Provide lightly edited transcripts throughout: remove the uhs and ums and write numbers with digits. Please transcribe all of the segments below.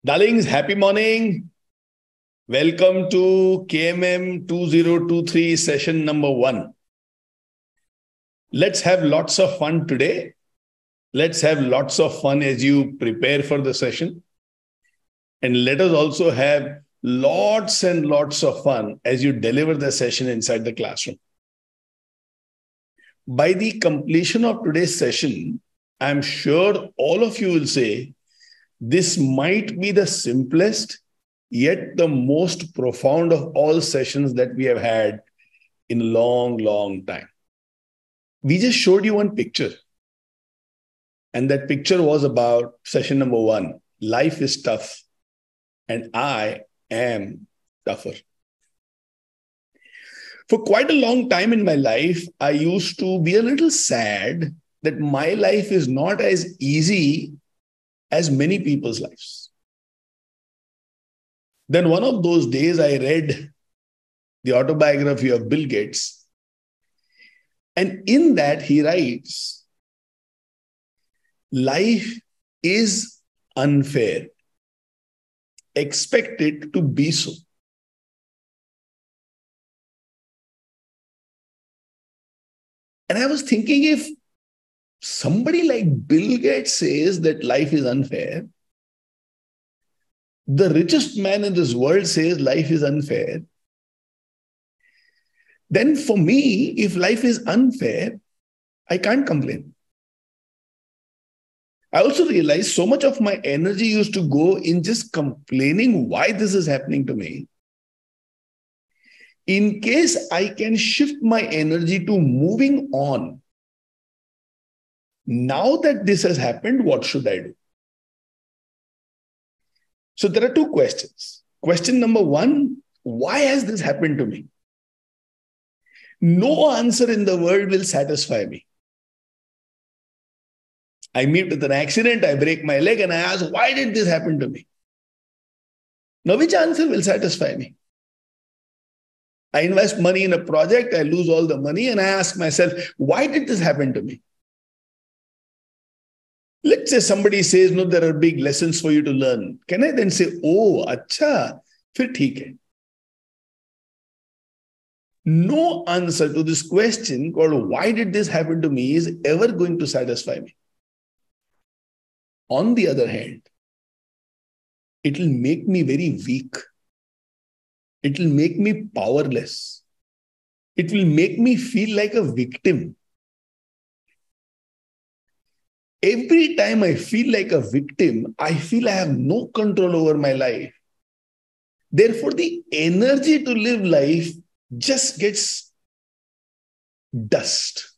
Darlings, happy morning. Welcome to KMM 2023 session number 1. Let's have lots of fun today. Let's have lots of fun as you prepare for the session. And let us also have lots and lots of fun as you deliver the session inside the classroom. By the completion of today's session, I'm sure all of you will say, this might be the simplest, yet the most profound of all sessions that we have had in a long, long time. We just showed you one picture. And that picture was about session number 1. Life is tough. And I am tougher. For quite a long time in my life, I used to be a little sad that my life is not as easy as many people's lives. Then one of those days, I read the autobiography of Bill Gates. And in that, he writes, life is unfair. Expect it to be so. And I was thinking, if somebody like Bill Gates says that life is unfair, the richest man in this world says life is unfair, then for me, if life is unfair, I can't complain. I also realized so much of my energy used to go in just complaining why this is happening to me. In case I can shift my energy to moving on, now that this has happened, what should I do? So there are 2 questions. Question number 1, why has this happened to me? No answer in the world will satisfy me. I meet with an accident, I break my leg, and I ask, why did this happen to me? Now, which answer will satisfy me? I invest money in a project, I lose all the money, and I ask myself, why did this happen to me? Let's say somebody says, no, there are big lessons for you to learn. Can I then say, oh, acha, fir theek hai. No answer to this question called, why did this happen to me, is ever going to satisfy me. On the other hand, it will make me very weak. It will make me powerless. It will make me feel like a victim. Every time I feel like a victim, I feel I have no control over my life. Therefore, the energy to live life just gets dust.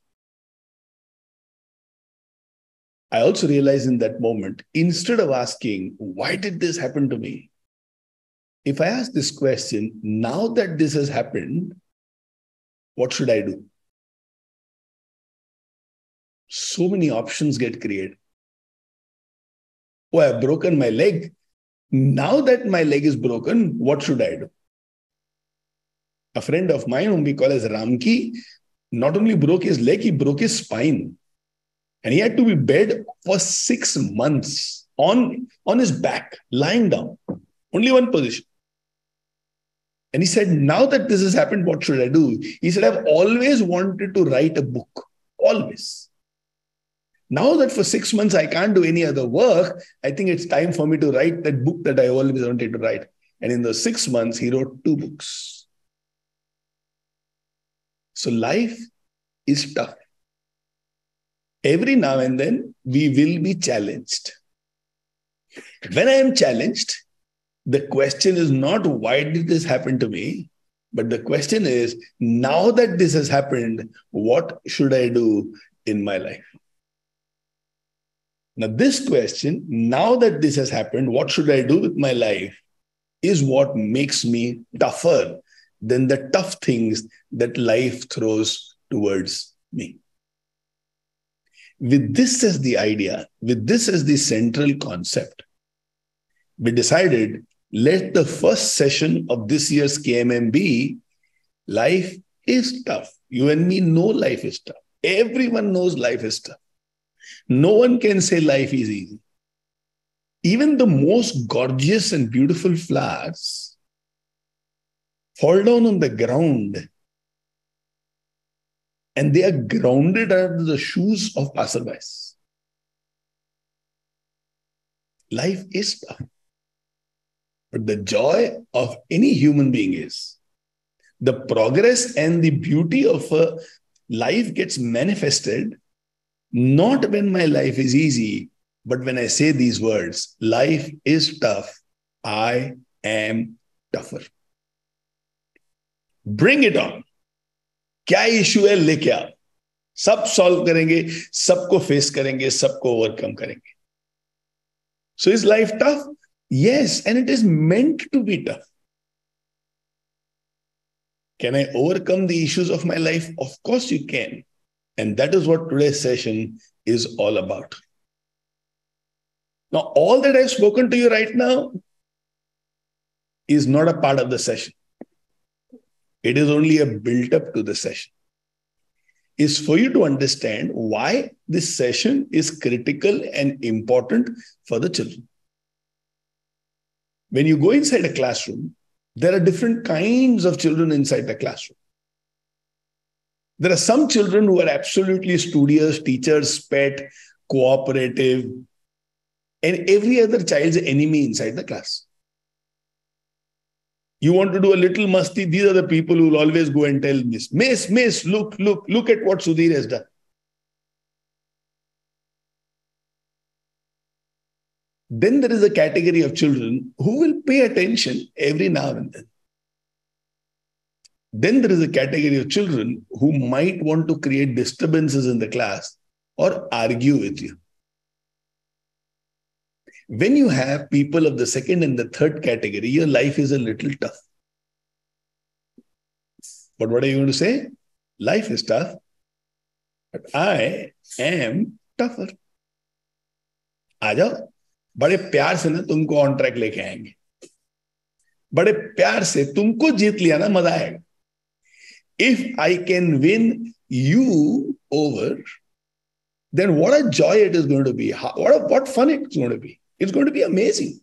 I also realized in that moment, instead of asking, why did this happen to me? If I ask this question, now that this has happened, what should I do? So many options get created. Oh, I've broken my leg. Now that my leg is broken, what should I do? A friend of mine, whom we call as Ramki, not only broke his leg, he broke his spine. And he had to be bed for 6 months on his back, lying down. Only one position. And he said, now that this has happened, what should I do? He said, I've always wanted to write a book. Always. Now that for 6 months I can't do any other work, I think it's time for me to write that book that I always wanted to write. And in those 6 months, he wrote 2 books. So life is tough. Every now and then, we will be challenged. When I am challenged, the question is not, why did this happen to me? But the question is, now that this has happened, what should I do in my life? Now, this question, now that this has happened, what should I do with my life, is what makes me tougher than the tough things that life throws towards me. With this as the idea, with this as the central concept, we decided, let the first session of this year's KMM be, life is tough. You and me know life is tough. Everyone knows life is tough. No one can say life is easy. Even the most gorgeous and beautiful flowers fall down on the ground and they are grounded under the shoes of passerbys. Life is tough. But the joy of any human being is the progress and the beauty of a life gets manifested not when my life is easy, but when I say these words, life is tough, I am tougher. Bring it on. क्या issue है लेके आओ, सब solve करेंगे, सबको face करेंगे, सबको overcome करेंगे. So is life tough? Yes, and it is meant to be tough. Can I overcome the issues of my life? Of course you can. And that is what today's session is all about. Now, all that I've spoken to you right now is not a part of the session. It is only a build-up to the session. Is for you to understand why this session is critical and important for the children. When you go inside a classroom, there are different kinds of children inside the classroom. There are some children who are absolutely studious, teachers' pet, cooperative, and every other child's enemy inside the class. You want to do a little masti, these are the people who will always go and tell Miss, look at what Sudhir has done. Then there is a category of children who will pay attention every now and then. Then there is a category of children who might want to create disturbances in the class or argue with you. When you have people of the second and the third category, your life is a little tough. But what are you going to say? Life is tough, but I am tougher. आ जाओ, बड़े प्यार से ना तुमको on track लेके आएंगे. बड़े प्यार से तुमको जीत लिया ना, मजा आएगा. If I can win you over, then what a joy it is going to be. What fun it's going to be. It's going to be amazing.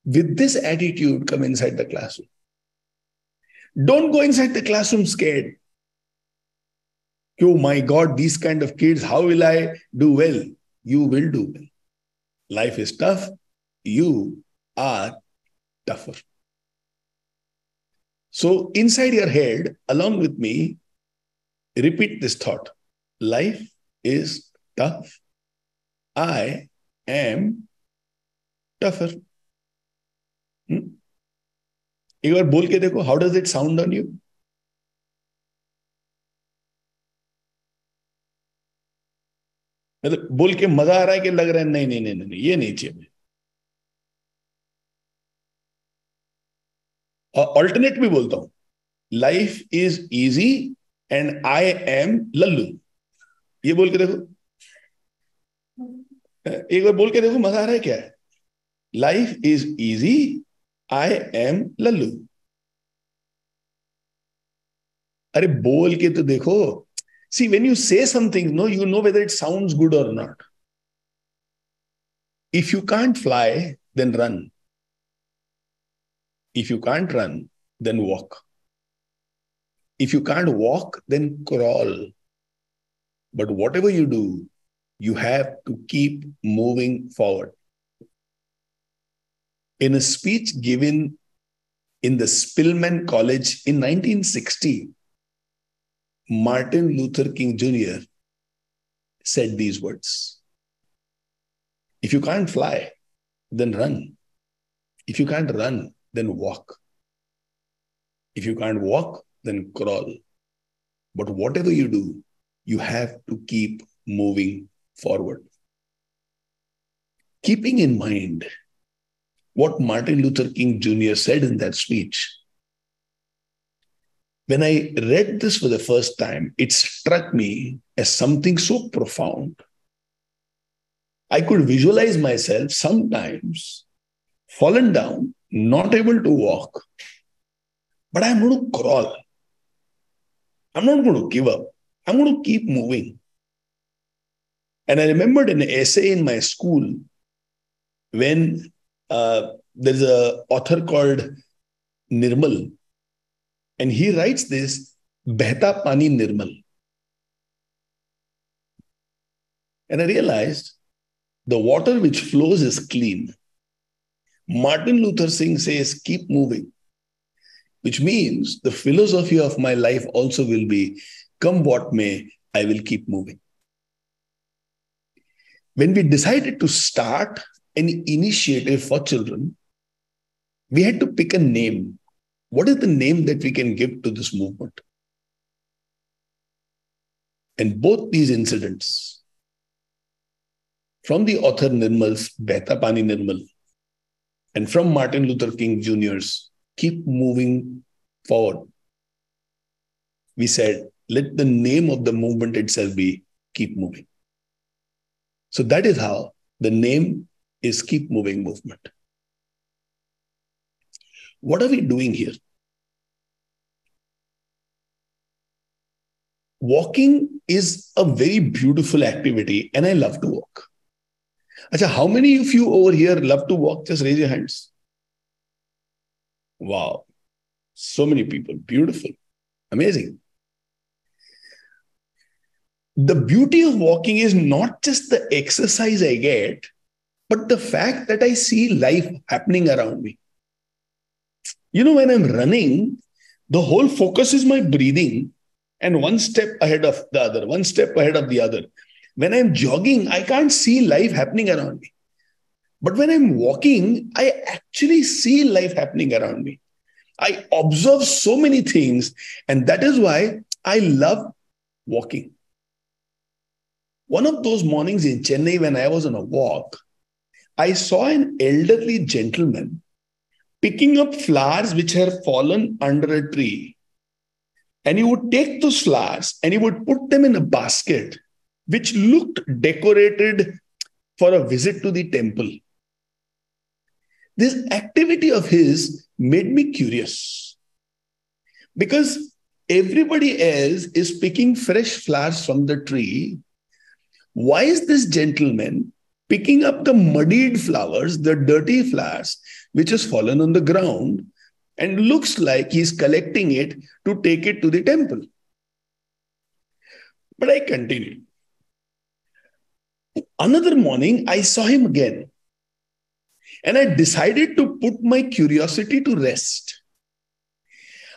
With this attitude, come inside the classroom. Don't go inside the classroom scared. Oh my God, these kind of kids, how will I do well? You will do well. Life is tough. You are tougher. So inside your head, along with me, repeat this thought. Life is tough. I am tougher. एक बार बोल के देखो, how does it sound on you? मतलब बोल के मजा आ रहा है कि लग रहा है नहीं, ये नहीं चाहिए मुझे. और ऑल्टरनेट भी बोलता हूं, life is easy and I am Lallu. ये बोल के देखो, एक बार बोल के देखो, मजा आ रहा है क्या? Life is easy, I am Lallu. अरे बोल के तो देखो. See, when you say something, you know whether it sounds good or not. If you can't fly, then run. If you can't run, then walk. If you can't walk, then crawl. But whatever you do, you have to keep moving forward. In a speech given in the Spelman College in 1960, Martin Luther King Jr. said these words. If you can't fly, then run. If you can't run, then walk. If you can't walk, then crawl. But whatever you do, you have to keep moving forward. Keeping in mind what Martin Luther King Jr. said in that speech, when I read this for the first time, it struck me as something so profound. I could visualize myself sometimes fallen down, not able to walk, but I'm going to crawl. I'm not going to give up. I'm going to keep moving. And I remembered an essay in my school when there's an author called Nirmal, and he writes this, Behta Pani Nirmal. And I realized the water which flows is clean. Martin Luther King says, keep moving, which means the philosophy of my life also will be, come what may, I will keep moving. When we decided to start an initiative for children, we had to pick a name. What is the name that we can give to this movement? And both these incidents, from the author Nirmal's Behta Pani Nirmal and from Martin Luther King Jr.'s Keep Moving Forward, we said, let the name of the movement itself be Keep Moving. So that is how the name is Keep Moving Movement. What are we doing here? Walking is a very beautiful activity, and I love to walk. Achha, how many of you over here love to walk? Just raise your hands. Wow. So many people. Beautiful. Amazing. The beauty of walking is not just the exercise I get, but the fact that I see life happening around me. You know, when I'm running, the whole focus is my breathing and one step ahead of the other, one step ahead of the other. When I'm jogging, I can't see life happening around me. But when I'm walking, I actually see life happening around me. I observe so many things, and that is why I love walking. One of those mornings in Chennai, when I was on a walk, I saw an elderly gentleman picking up flowers which had fallen under a tree. And he would take those flowers and he would put them in a basket, which looked decorated for a visit to the temple. This activity of his made me curious, because everybody else is picking fresh flowers from the tree. Why is this gentleman picking up the muddied flowers, the dirty flowers, which has fallen on the ground, and looks like he's collecting it to take it to the temple? But I continued. Another morning, I saw him again, and I decided to put my curiosity to rest.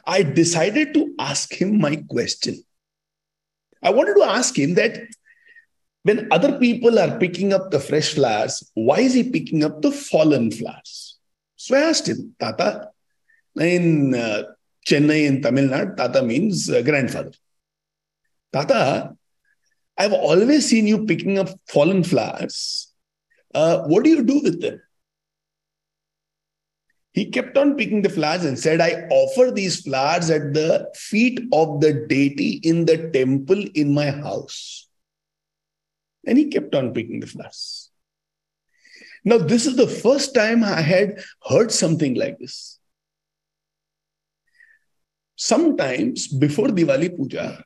I decided to ask him my question. I wanted to ask him that when other people are picking up the fresh flowers, why is he picking up the fallen flowers? So I asked him, Tata, in Chennai, in Tamil Nadu, Tata means grandfather. Tata, I've always seen you picking up fallen flowers. What do you do with them? He kept on picking the flowers and said, I offer these flowers at the feet of the deity in the temple in my house. And he kept on picking the flowers. Now, this is the first time I had heard something like this. Sometimes before Diwali Puja,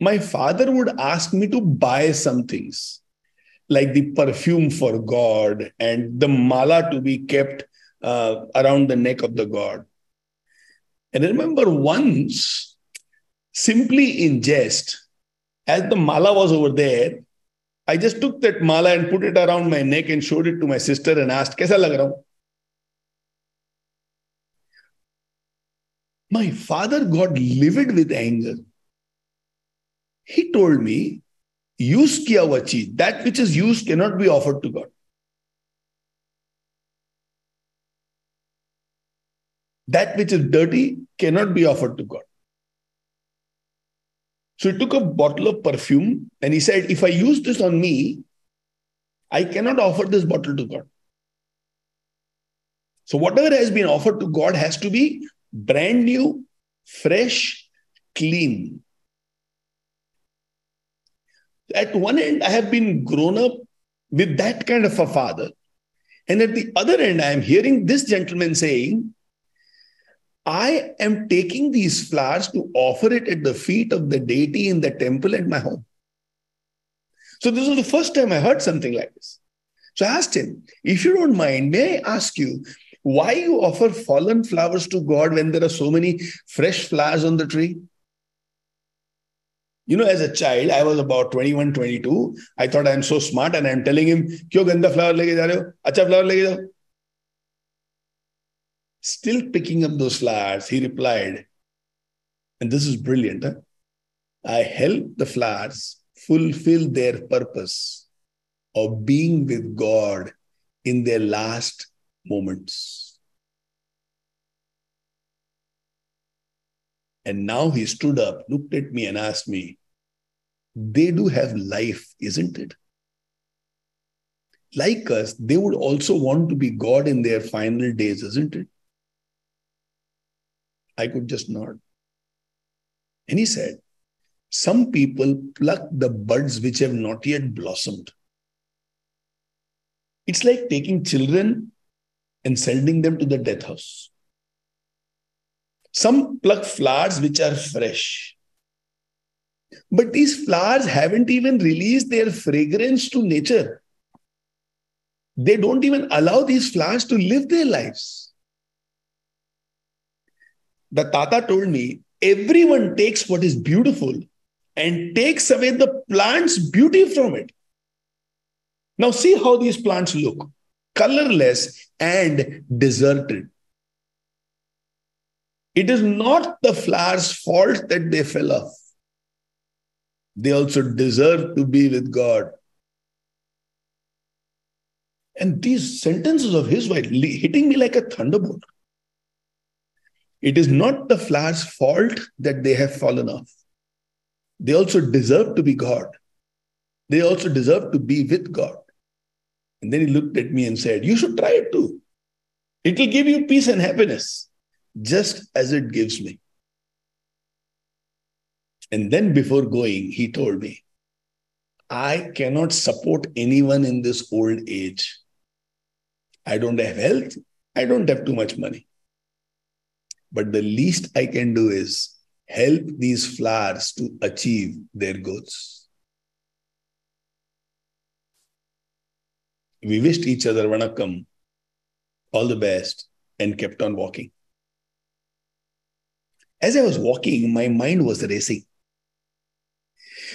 my father would ask me to buy some things, like the perfume for God and the mala to be kept around the neck of the god. And I remember once, simply in jest, as the mala was over there, I just took that mala and put it around my neck and showed it to my sister and asked, "Kaisa lag raha hu?" My father got livid with anger. He told me, use kiya hua cheez, that which is used cannot be offered to God. That which is dirty cannot be offered to God. So he took a bottle of perfume and he said, if I use this on me, I cannot offer this bottle to God. So whatever has been offered to God has to be brand new, fresh, clean. At one end, I have been grown up with that kind of a father. And at the other end, I am hearing this gentleman saying, I am taking these flowers to offer it at the feet of the deity in the temple at my home. So this was the first time I heard something like this. So I asked him, if you don't mind, may I ask you why you offer fallen flowers to God when there are so many fresh flowers on the tree? You know, as a child, I was about 21, 22. I thought I'm so smart and I'm telling him, क्यों गंदा flower लेके जा रहे हो? अच्छा flower लेके जाओ. Still picking up those flowers, he replied, and this is brilliant, huh? I help the flowers fulfill their purpose of being with God in their last moments. And now he stood up, looked at me, and asked me, they do have life, isn't it? Like us, they would also want to be God in their final days, isn't it? I could just nod. And he said, some people pluck the buds which have not yet blossomed. It's like taking children and sending them to the death house. Some pluck flowers which are fresh. But these flowers haven't even released their fragrance to nature. They don't even allow these flowers to live their lives. The Tata told me, everyone takes what is beautiful and takes away the plant's beauty from it. Now see how these plants look, colorless and deserted. It is not the flower's fault that they fell off. They also deserve to be with God. And these sentences of his were hitting me like a thunderbolt. It is not the flower's fault that they have fallen off. They also deserve to be God. They also deserve to be with God. And then he looked at me and said, you should try it too. It will give you peace and happiness, just as it gives me. And then before going, he told me, I cannot support anyone in this old age. I don't have health. I don't have too much money. But the least I can do is help these flowers to achieve their goals. We wished each other vanakkam, all the best, and kept on walking. As I was walking, my mind was racing.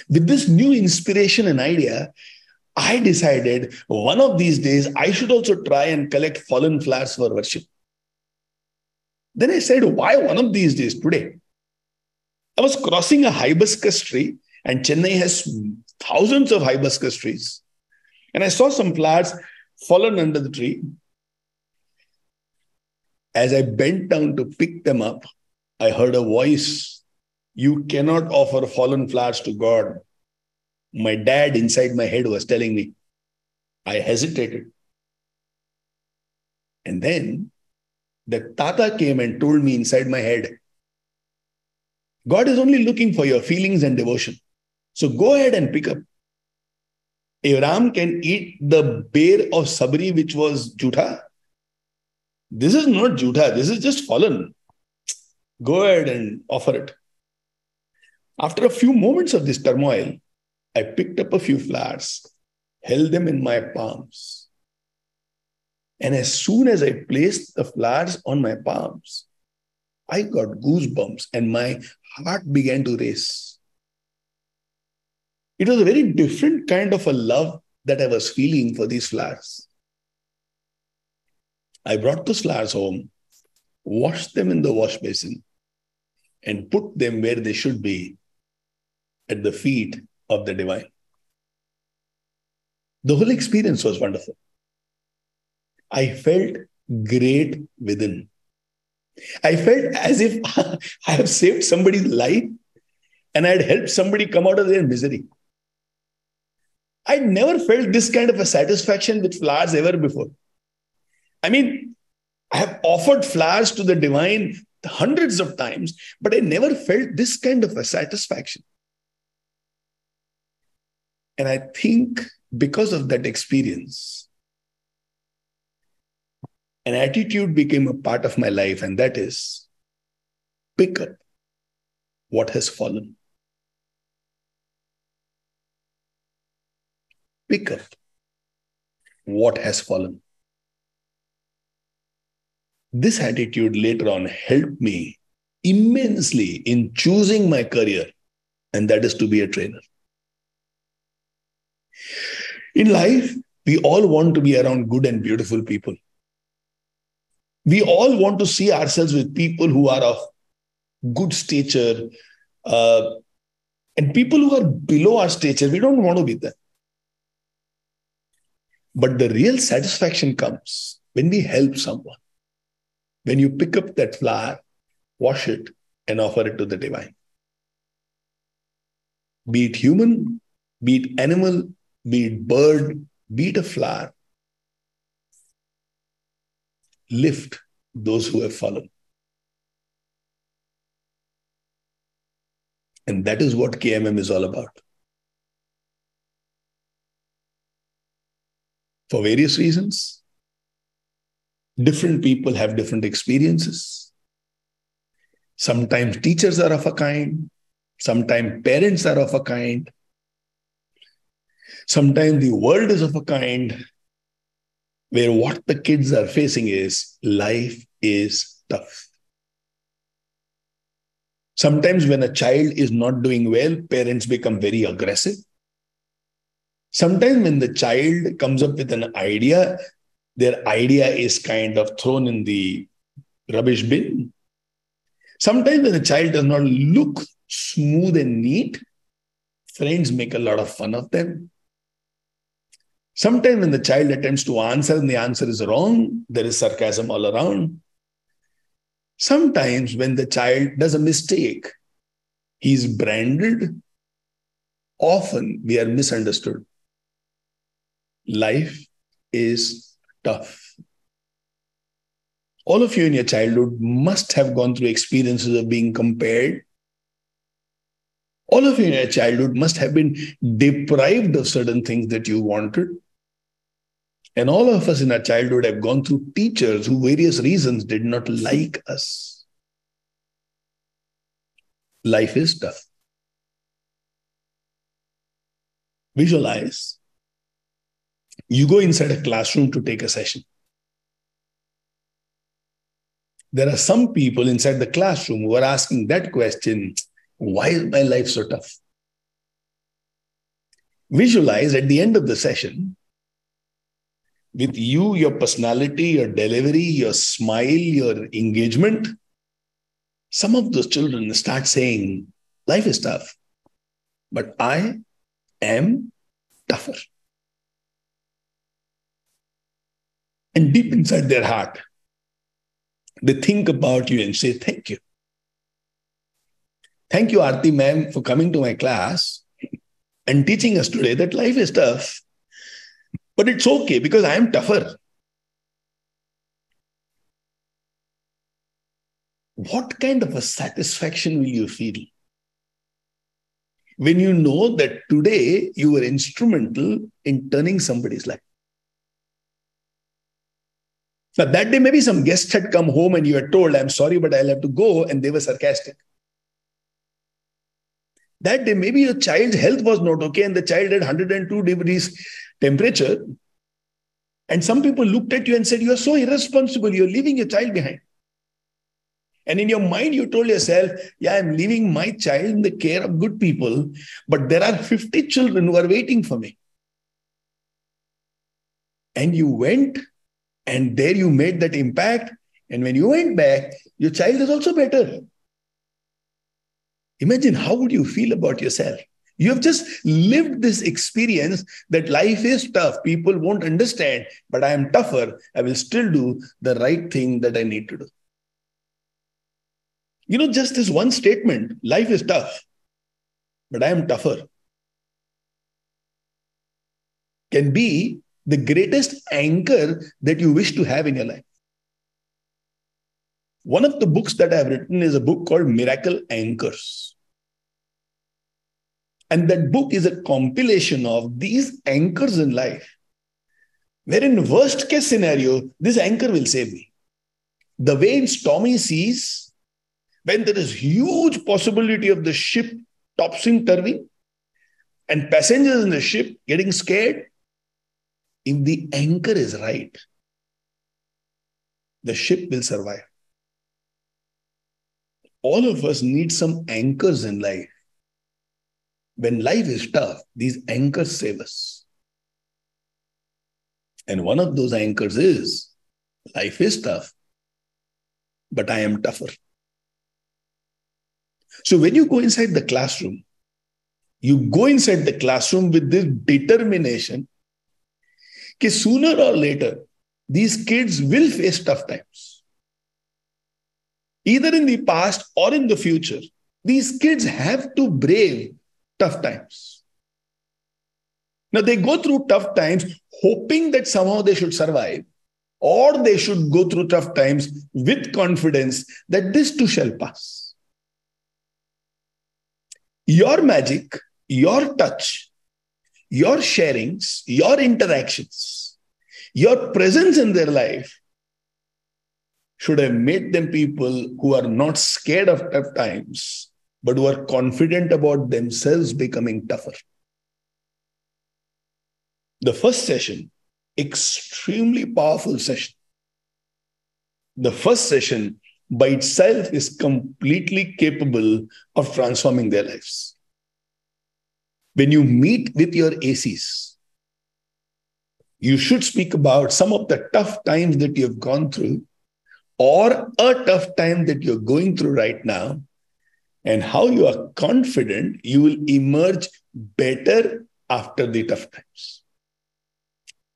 With this new inspiration and idea, I decided one of these days I should also try and collect fallen flowers for worship. Then I said, why one of these days today? I was crossing a hibiscus tree, and Chennai has thousands of hibiscus trees. And I saw some flowers fallen under the tree. As I bent down to pick them up, I heard a voice, you cannot offer fallen flowers to God. My dad inside my head was telling me. I hesitated. And then the Tata came and told me inside my head, God is only looking for your feelings and devotion. So go ahead and pick up. If Ram can eat the bear of Sabri, which was Jutha, this is not Jutha, this is just fallen. Go ahead and offer it. After a few moments of this turmoil, I picked up a few flowers, held them in my palms. And as soon as I placed the flowers on my palms, I got goosebumps and my heart began to race. It was a very different kind of a love that I was feeling for these flowers. I brought those flowers home, washed them in the wash basin, and put them where they should be, at the feet of the divine. The whole experience was wonderful. I felt great within. I felt as if I have saved somebody's life and I had helped somebody come out of their misery. I'd never felt this kind of a satisfaction with flowers ever before. I mean, I have offered flowers to the divine hundreds of times, but I never felt this kind of a satisfaction. And I think because of that experience, an attitude became a part of my life, and that is pick up what has fallen. Pick up. what has fallen. This attitude later on helped me immensely in choosing my career, and that is to be a trainer. In life, we all want to be around good and beautiful people. We all want to see ourselves with people who are of good stature, uh, and people who are below our stature, we don't want to be there. But the real satisfaction comes when we help someone. When you pick up that flower, wash it, and offer it to the divine. Be it human, be it animal, be it bird, be it a flower. Lift those who have fallen. And that is what KMM is all about. For various reasons, different people have different experiences. Sometimes teachers are of a kind. Sometimes parents are of a kind. Sometimes the world is of a kind where what the kids are facing is life is tough. Sometimes when a child is not doing well, parents become very aggressive. Sometimes when the child comes up with an idea, their idea is kind of thrown in the rubbish bin. Sometimes when a child does not look smooth and neat, friends make a lot of fun of them. Sometimes when the child attempts to answer and the answer is wrong, there is sarcasm all around. Sometimes when the child does a mistake, he's branded. Often we are misunderstood. Life is tough. All of you in your childhood must have gone through experiences of being compared. All of you in your childhood must have been deprived of certain things that you wanted. And all of us in our childhood have gone through teachers who, various reasons, did not like us. Life is tough. Visualize. You go inside a classroom to take a session. There are some people inside the classroom who are asking that question, why is my life so tough? Visualize at the end of the session, with you, your personality, your delivery, your smile, your engagement, some of those children start saying, life is tough, but I am tougher. And deep inside their heart, they think about you and say, thank you. Thank you, Aarti ma'am, for coming to my class and teaching us today that life is tough, but it's okay because I am tougher. What kind of a satisfaction will you feel when you know that today you were instrumental in turning somebody's life? Now, that day, maybe some guests had come home and you were told, I'm sorry, but I'll have to go, and they were sarcastic. That day, maybe your child's health was not okay and the child had 102 degrees temperature. And some people looked at you and said, you are so irresponsible, you're leaving your child behind. And in your mind, you told yourself, yeah, I'm leaving my child in the care of good people, but there are 50 children who are waiting for me. And you went, and there you made that impact. And when you went back, your child is also better. Imagine how would you feel about yourself? You have just lived this experience that life is tough. People won't understand, but I am tougher. I will still do the right thing that I need to do. You know, just this one statement, life is tough, but I am tougher, can be the greatest anchor that you wish to have in your life. One of the books that I have written is a book called Miracle Anchors. And that book is a compilation of these anchors in life, where in worst case scenario, this anchor will save me. The way in stormy seas, when there is huge possibility of the ship tossing, turning, and passengers in the ship getting scared, If the anchor is right, the ship will survive. All of us need some anchors in life. When life is tough, these anchors save us. And one of those anchors is, life is tough, but I am tougher. So when you go inside the classroom, you go inside the classroom with this determination that sooner or later, these kids will face tough times. Either in the past or in the future, these kids have to brave tough times. Now, they go through tough times hoping that somehow they should survive, or they should go through tough times with confidence that this too shall pass. Your magic, your touch, your sharings, your interactions, your presence in their life should have made them people who are not scared of tough times, but who are confident about themselves becoming tougher. The first session, extremely powerful session. The first session by itself is completely capable of transforming their lives. When you meet with your ACs, you should speak about some of the tough times that you have gone through, or a tough time that you're going through right now, and how you are confident you will emerge better after the tough times.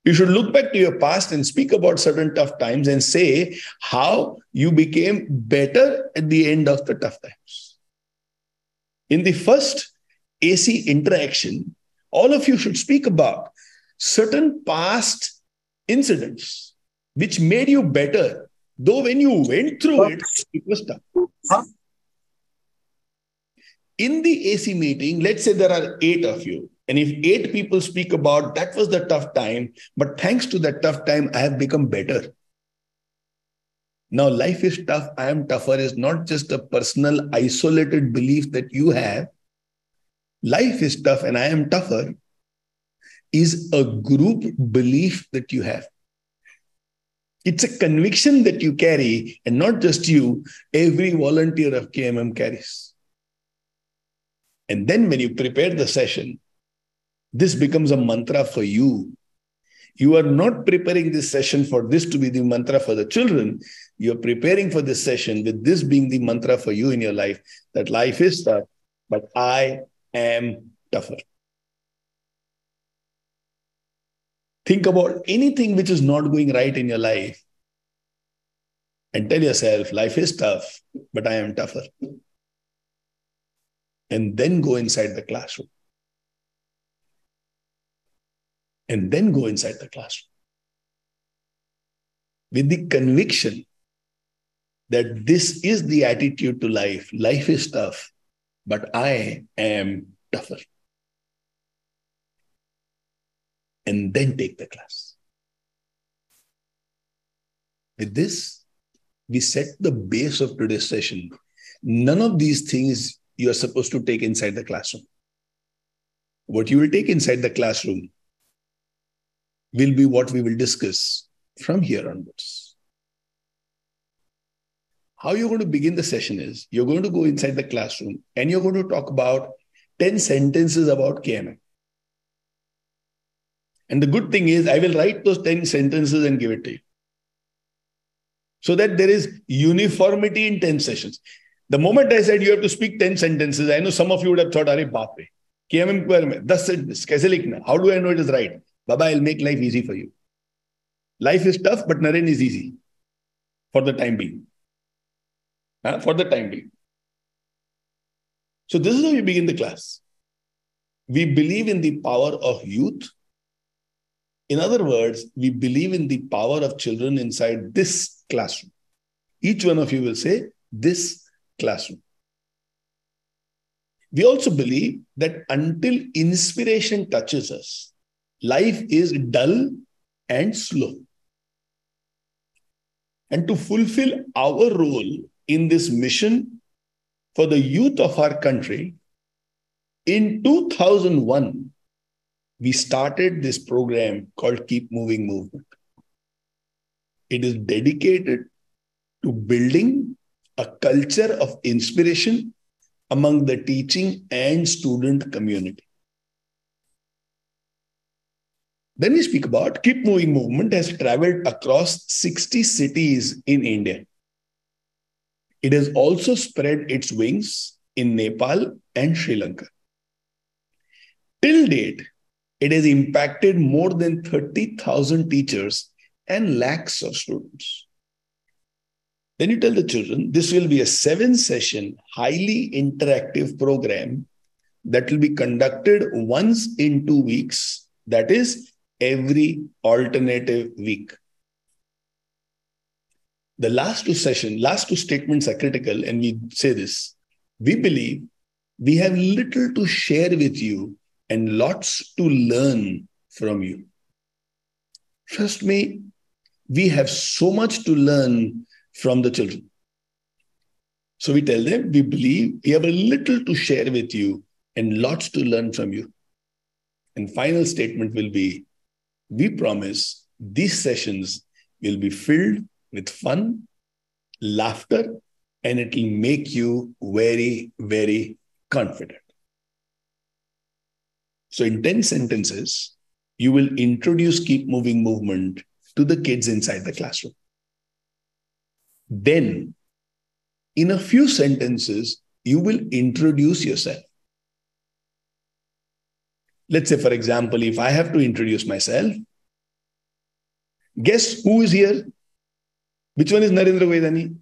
You should look back to your past and speak about certain tough times and say how you became better at the end of the tough times. In the first AC interaction, all of you should speak about certain past incidents which made you better, though when you went through it, it was tough. In the AC meeting, let's say there are 8 of you. And if 8 people speak about that was the tough time, but thanks to that tough time, I have become better. Now, life is tough, I am tougher is not just a personal isolated belief that you have. Life is tough and I am tougher is a group belief that you have. It's a conviction that you carry, and not just you, every volunteer of KMM carries. And then when you prepare the session, this becomes a mantra for you. You are not preparing this session for this to be the mantra for the children. You're preparing for this session with this being the mantra for you in your life, that life is tough, but I am tougher. Think about anything which is not going right in your life and tell yourself, life is tough, but I am tougher. And then go inside the classroom. And then go inside the classroom with the conviction that this is the attitude to life. Life is tough, but I am tougher. And then take the class. With this, we set the base of today's session. None of these things you are supposed to take inside the classroom. What you will take inside the classroom will be what we will discuss from here onwards. How you're going to begin the session is, you're going to go inside the classroom and you're going to talk about 10 sentences about KMM. And the good thing is, I will write those 10 sentences and give it to you, so that there is uniformity in 10 sessions. The moment I said you have to speak 10 sentences, I know some of you would have thought, Arey baap re, KMM mein 10 sentences, kaise likhna? How do I know it is right? Baba, I'll make life easy for you. Life is tough, but Naren is easy for the time being. For the time being. So this is how we begin the class. We believe in the power of youth. In other words, we believe in the power of children inside this classroom. Each one of you will say, this classroom. We also believe that until inspiration touches us, life is dull and slow. And to fulfill our role in this mission for the youth of our country, in 2001, we started this program called Keep Moving Movement. It is dedicated to building a culture of inspiration among the teaching and student community. Then we speak about Keep Moving Movement has traveled across 60 cities in India. It has also spread its wings in Nepal and Sri Lanka. Till date, it has impacted more than 30,000 teachers and lakhs of students. Then you tell the children, this will be a 7-session, highly interactive program that will be conducted once in 2 weeks. That is every alternative week. The last two statements are critical, and we say this. We believe we have little to share with you and lots to learn from you. Trust me, we have so much to learn from the children. So we tell them, we believe we have a little to share with you and lots to learn from you. And final statement will be, we promise these sessions will be filled with fun, laughter, and it will make you very, very confident. So in 10 sentences, you will introduce Keep Moving Movement to the kids inside the classroom. Then, in a few sentences, you will introduce yourself. Let's say, for example, if I have to introduce myself, guess who is here? Which one is Narendra Goidani?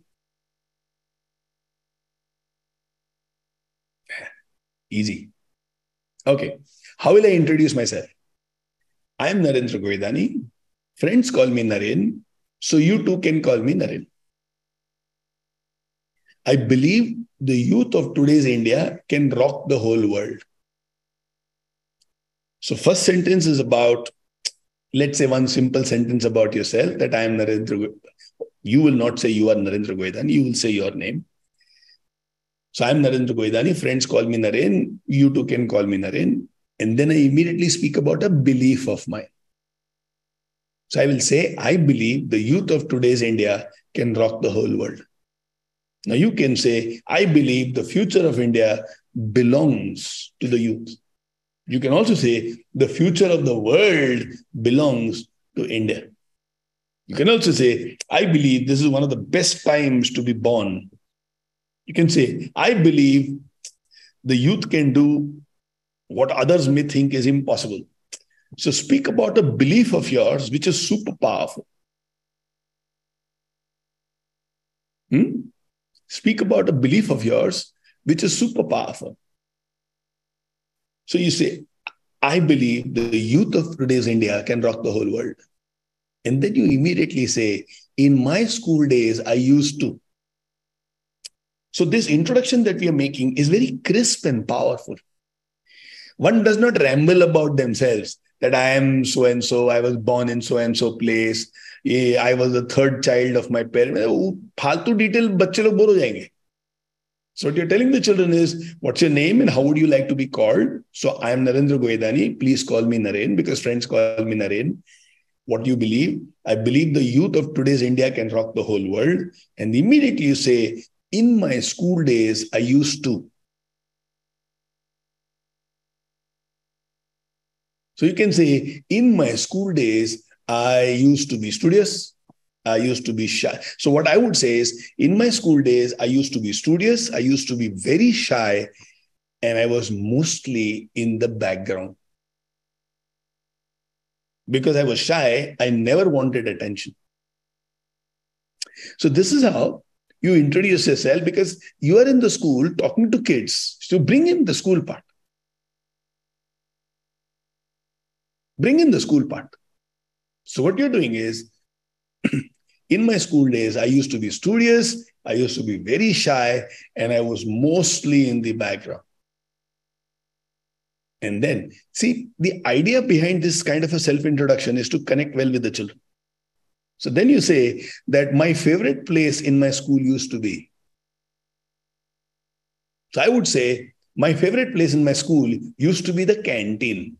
Easy. Okay. How will I introduce myself? I am Narendra Goidani. Friends call me Naren. So you too can call me Naren. I believe the youth of today's India can rock the whole world. So first sentence is about, let's say one simple sentence about yourself, that I am Narendra Goidani. You will not say you are Narendra Goidani. You will say your name. So I am Narendra Goidani. Friends call me Naren. You too can call me Naren. And then I immediately speak about a belief of mine. So I will say, I believe the youth of today's India can rock the whole world. Now you can say, I believe the future of India belongs to the youth. You can also say, the future of the world belongs to India. You can also say, I believe this is one of the best times to be born. You can say, I believe the youth can do what others may think is impossible. So speak about a belief of yours which is super powerful. Speak about a belief of yours which is super powerful. So you say, I believe the youth of today's India can rock the whole world. And then you immediately say, in my school days, I used to. So this introduction that we are making is very crisp and powerful. One does not ramble about themselves that I am so-and-so, I was born in so-and-so place, I was the third child of my parents. Faltu detail, bacche log bore ho jayenge. So what you're telling the children is, what's your name and how would you like to be called? So I am Narendra Goidani. Please call me Naren because friends call me Naren. What do you believe? I believe the youth of today's India can rock the whole world. And immediately you say, in my school days, I used to. So you can say, in my school days, I used to be studious. I used to be shy. So what I would say is, in my school days, I used to be studious. I used to be very shy. And I was mostly in the background. Because I was shy, I never wanted attention. So this is how you introduce yourself, because you are in the school talking to kids. So bring in the school part. Bring in the school part. So what you're doing is, in my school days, I used to be studious, I used to be very shy, and I was mostly in the background. And then, see, the idea behind this kind of a self-introduction is to connect well with the children. So then you say that my favorite place in my school used to be. So I would say, my favorite place in my school used to be the canteen.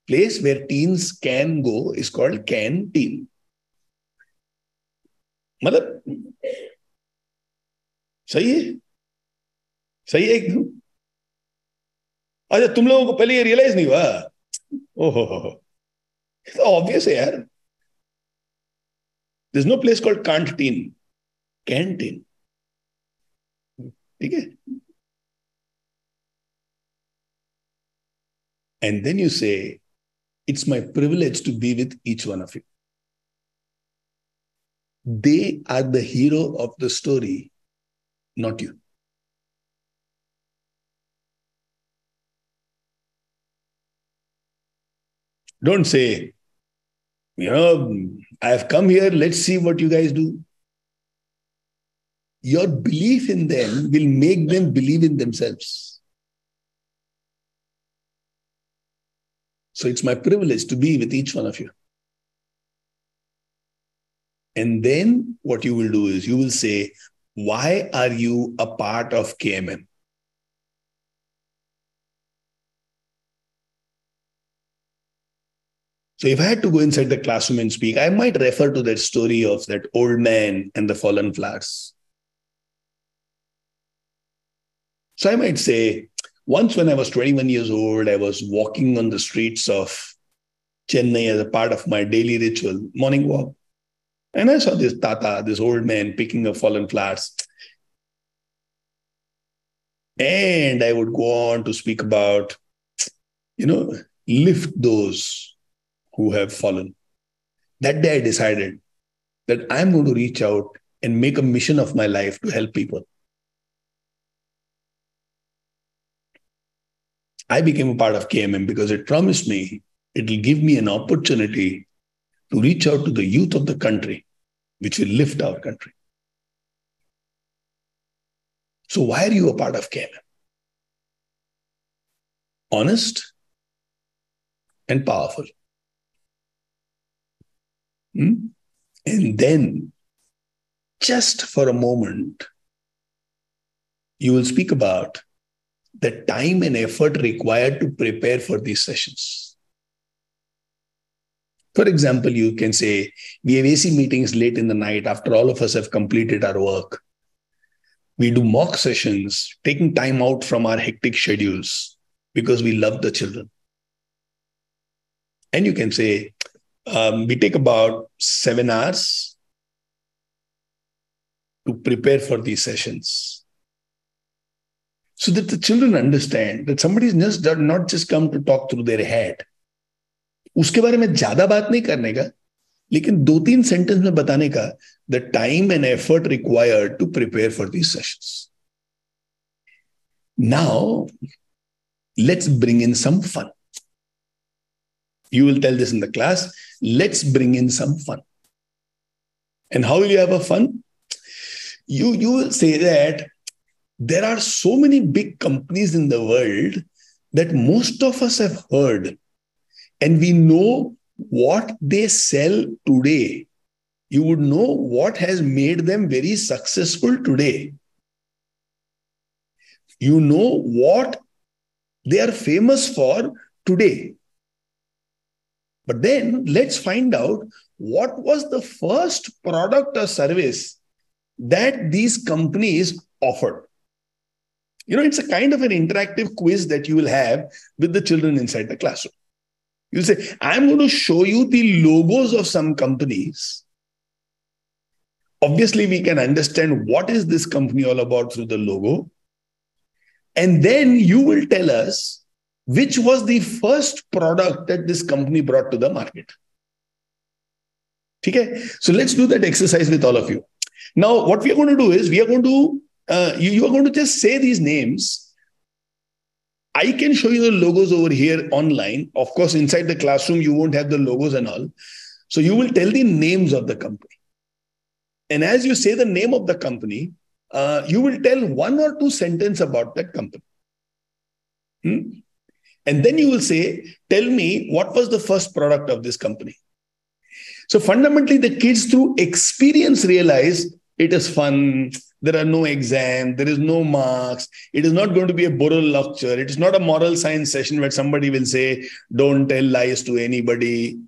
place where teens can go is called canteen. मतलब सही है, सही है एकदम. अच्छा, तुम लोगों को पहले ये रियलाइज नहीं हुआ? ओहो, तो ऑब्वियस है यार. There's no place called canteen. Canteen. ठीक है? And then you say, it's my privilege to be with each one of you. They are the hero of the story, not you. Don't say, I've come here, let's see what you guys do. Your belief in them will make them believe in themselves. So it's my privilege to be with each one of you. And then what you will do is you will say, why are you a part of KMM? So if I had to go inside the classroom and speak, I might refer to that story of that old man and the fallen flowers. So I might say, once when I was 21 years old, I was walking on the streets of Chennai as a part of my daily ritual, morning walk. And I saw this tata, this old man picking up fallen flowers. And I would go on to speak about, lift those who have fallen. That day I decided that I'm going to reach out and make a mission of my life to help people. I became a part of KMM because it promised me it will give me an opportunity to reach out to the youth of the country, which will lift our country. So why are you a part of KMM? Honest and powerful. And then, just for a moment, you will speak about the time and effort required to prepare for these sessions. For example, you can say, we have AC meetings late in the night after all of us have completed our work. We do mock sessions, taking time out from our hectic schedules because we love the children. And you can say, we take about 7 hours to prepare for these sessions, so that the children understand that somebody is not just come to talk through their head. उसके बारे में ज्यादा बात नहीं करने का, लेकिन 2-3 sentence में बताने का the time and effort required to prepare for these sessions. Now, let's bring in some fun. You will tell this in the class. Let's bring in some fun. And how will you have a fun? You will say that there are so many big companies in the world that most of us have heard, and we know what they sell today. You would know what has made them very successful today. You know what they are famous for today. But then let's find out what was the first product or service that these companies offered. It's a kind of an interactive quiz that you will have with the children inside the classroom. You'll say, I'm going to show you the logos of some companies. Obviously, we can understand what is this company all about through the logo. And then you will tell us which was the first product that this company brought to the market. Okay? So let's do that exercise with all of you. Now, what we are going to do is, you are going to just say these names. I can show you the logos over here online. Of course, inside the classroom, you won't have the logos and all. So you will tell the names of the company. And as you say the name of the company, you will tell 1 or 2 sentences about that company. And then you will say, tell me what was the first product of this company. So fundamentally, the kids through experience realize It is fun. There are no exams. There is no marks. It is not going to be a moral lecture. It is not a moral science session where somebody will say, don't tell lies to anybody.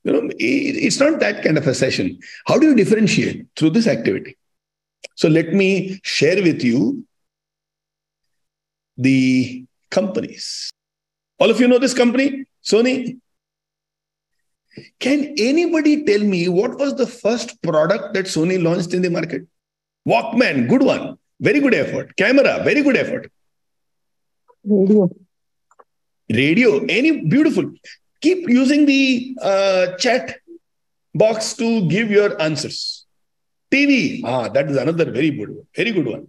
It's not that kind of a session. How do you differentiate? Through this activity. So let me share with you the companies. All of you know this company, Sony? Can anybody tell me what was the first product that Sony launched in the market? Walkman, good one. Very good effort. Camera, very good effort. Radio. Radio, any beautiful. Keep using the chat box to give your answers. TV, that is another very good one.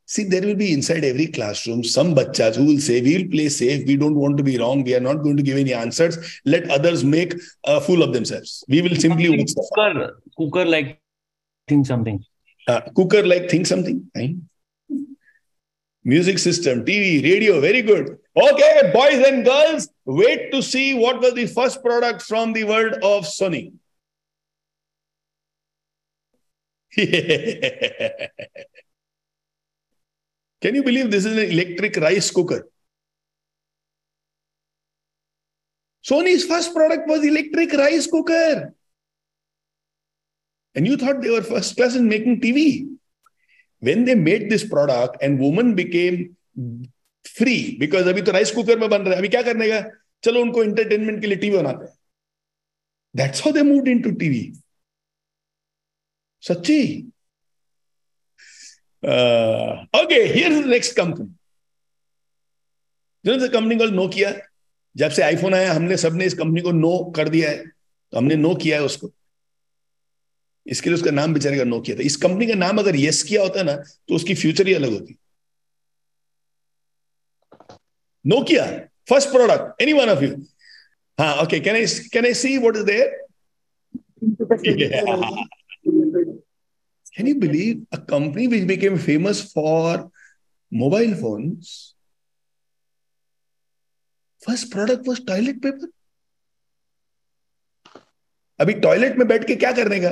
See, there will be inside every classroom some bachas who will say, we will play safe, we don't want to be wrong, we are not going to give any answers, let others make a fool of themselves. We will simply watch. Cooker like think something. Cooker like think something. Right? Music system, TV, radio, very good. Okay, boys and girls, wait to see what was the first product from the world of Sony. Can you believe this is an electric rice cooker? Sony's first product was electric rice cooker. And you thought they were first class in making TV. When they made this product and women became free, because अभी तो rice cooker में बन रहा है, अभी क्या करने का? चलो उनको entertainment के लिए TV बनाते हैं. That's how they moved into TV. Sachi. Okay, here's the next company. There is a company called Nokia. जब से आईफोन आया हमने सबने इस कंपनी को नो कर दिया है, तो हमने नो किया है उसको. इसके लिए उसका नाम बेचारे का नोकिया था. इस कंपनी का नाम अगर यस किया होता ना तो उसकी फ्यूचर ही अलग होती. Nokia first product, any one of you? हाँ, okay, can I see what is there? Can you believe a company which became famous for mobile phones, first product was toilet paper? अभी toilet में बैठ के क्या करने का?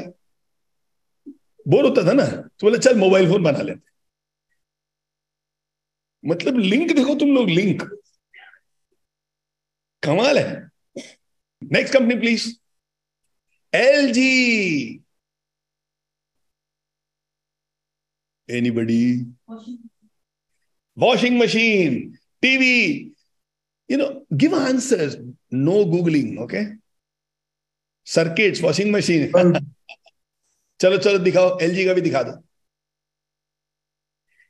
Bore होता था ना, तो बोले चल मोबाइल फोन बना लेते. मतलब लिंक देखो तुम लोग, लिंक कमाल है. Next company please. LG. Anybody? Washing machine, TV. Give answers, no Googling. Okay, circuits, washing machine. चलो चलो दिखाओ, एलजी का भी दिखा दो.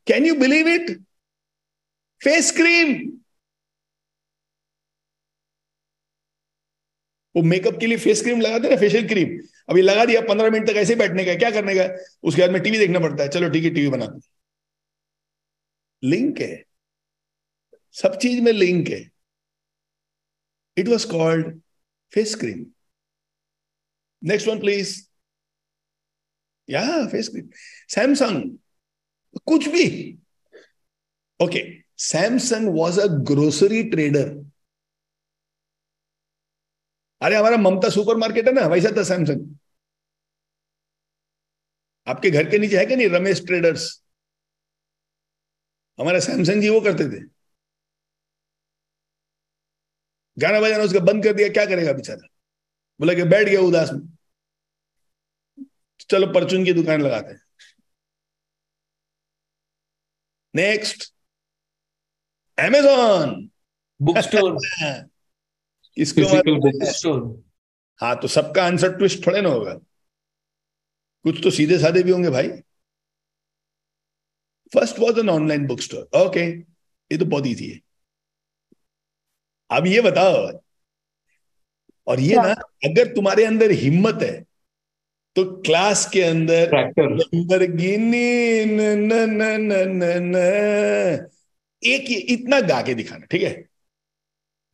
Can you believe it? Face cream. वो मेकअप के लिए फेस क्रीम लगाते हैं ना, फेशियल क्रीम. अभी लगा दिया, 15 मिनट तक ऐसे बैठने का, क्या करने का? उसके बाद में टीवी देखना पड़ता है. चलो ठीक है, टीवी बना दो. लिंक है, सब चीज में लिंक है. It was called face cream. Next one please. या फेस क्रीम. सैमसंग, कुछ भी. Okay, Samsung was a grocery trader. अरे हमारा ममता सुपरमार्केट है ना, वैसा था सैमसंग. आपके घर के नीचे है क्या नहीं रमेश ट्रेडर्स? हमारा सैमसंग जी वो करते थे. गाना बजाना उसका बंद कर दिया, क्या करेगा बेचारा? बोला कि बैठ गया उदास में, चलो परचून की दुकान लगाते हैं. Next, Amazon. Book store. इसको बुक स्टोर. हाँ, तो सबका आंसर ट्विस्ट थोड़े ना होगा, कुछ तो सीधे साधे भी होंगे भाई. First was an online book store. Okay, ये तो बहुत ईजी है. अब ये बताओ, और ये ना, अगर तुम्हारे अंदर हिम्मत है तो क्लास के अंदर लैम्बोर्गिनी एक इतना गा के दिखाना, ठीक है?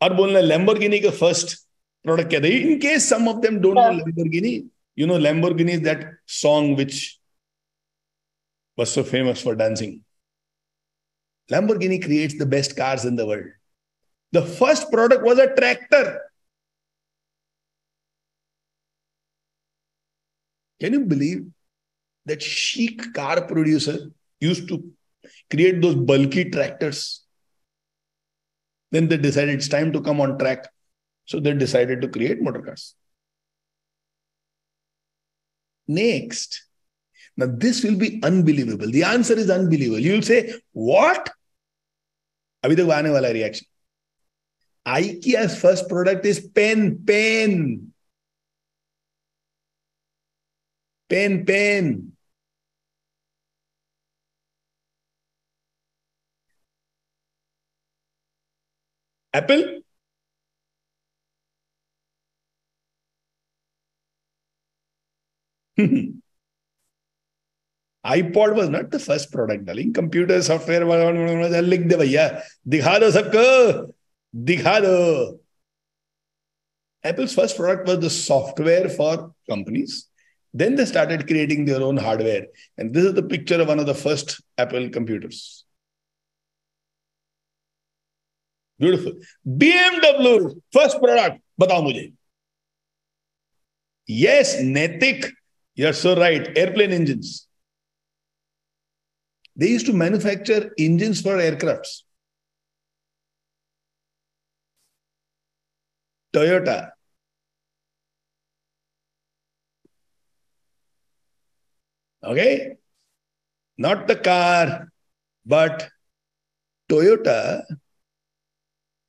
और बोलना लैम्बोर्गिनी का फर्स्ट प्रोडक्ट क्या था. In case some of them don't know Lamborghini, you know Lamborghini is that song which was so famous for dancing. Lamborghini creates the best cars in the world. The first product was a tractor. Can you believe that chic car producer used to create those bulky tractors? Then they decided it's time to come on track. So they decided to create motor cars. Next. Now this will be unbelievable. The answer is unbelievable. You will say, what? Abhi tak aane wala reaction. IKEA's first product is pen. Pen. Apple? iPod was not the first product, darling. Computer software, लिख दे भैया, दिखा दो सबको, दिखा दो. Apple's first product was the software for companies. Then they started creating their own hardware. And this is the picture of one of the first Apple computers. Beautiful. BMW, first product. बताओ मुझे. Yes, Naitik. You're so right. Airplane engines. They used to manufacture engines for aircrafts. Toyota. Okay? Not the car, but Toyota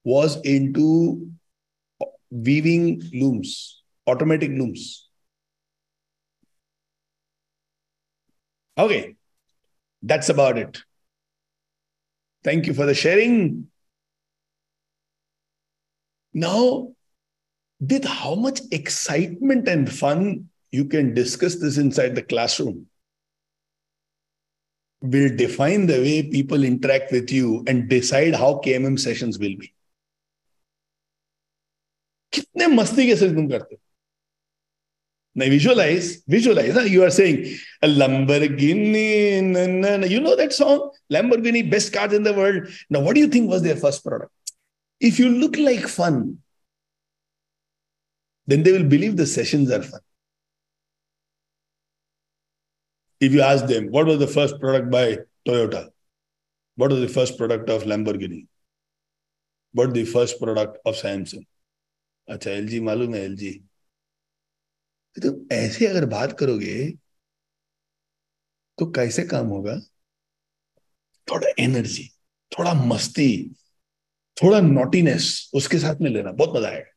was into weaving looms, automatic looms. Okay. That's about it. Thank you for the sharing. Now, with how much excitement and fun you can discuss this inside the classroom will define the way people interact with you and decide how KMM sessions will be. कितने मस्ती के साथ तुम करते हो? Now visualize, you are saying, a Lamborghini, you know that song? Lamborghini, best cars in the world. Now, what do you think was their first product? If you look like fun, then they will believe the sessions are fun. If you ask them, what was the first product by Toyota? What was the first product of Lamborghini? What was the first product of Samsung? अच्छा, LG मालूम है, LG. तो ऐसे अगर बात करोगे तो कैसे काम होगा? थोड़ा एनर्जी, थोड़ा मस्ती, थोड़ा नॉटीनेस उसके साथ में लेना, बहुत मजा आएगा.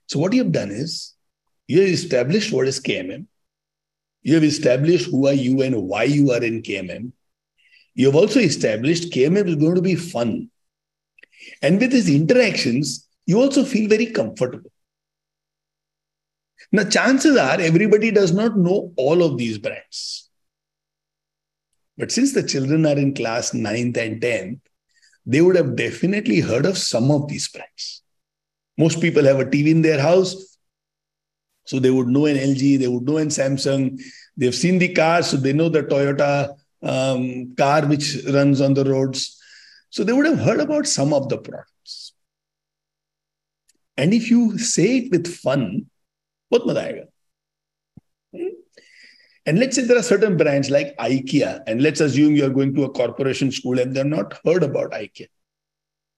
So what you have done is, you have established what is KMM. You have established who are you and why you are in KMM. You have also established KMM is going to be fun. And with these interactions, you also feel very comfortable. Now, chances are everybody does not know all of these brands. But since the children are in class 9th and 10th, they would have definitely heard of some of these brands. Most people have a TV in their house, so they would know an LG, they would know an Samsung. They've seen the cars, so they know the Toyota car which runs on the roads. So they would have heard about some of the products. And if you say it with fun, बहुत मजा आएगा. And let's say there are certain brands like IKEA, and let's assume you're going to a corporation school and they've not heard about IKEA.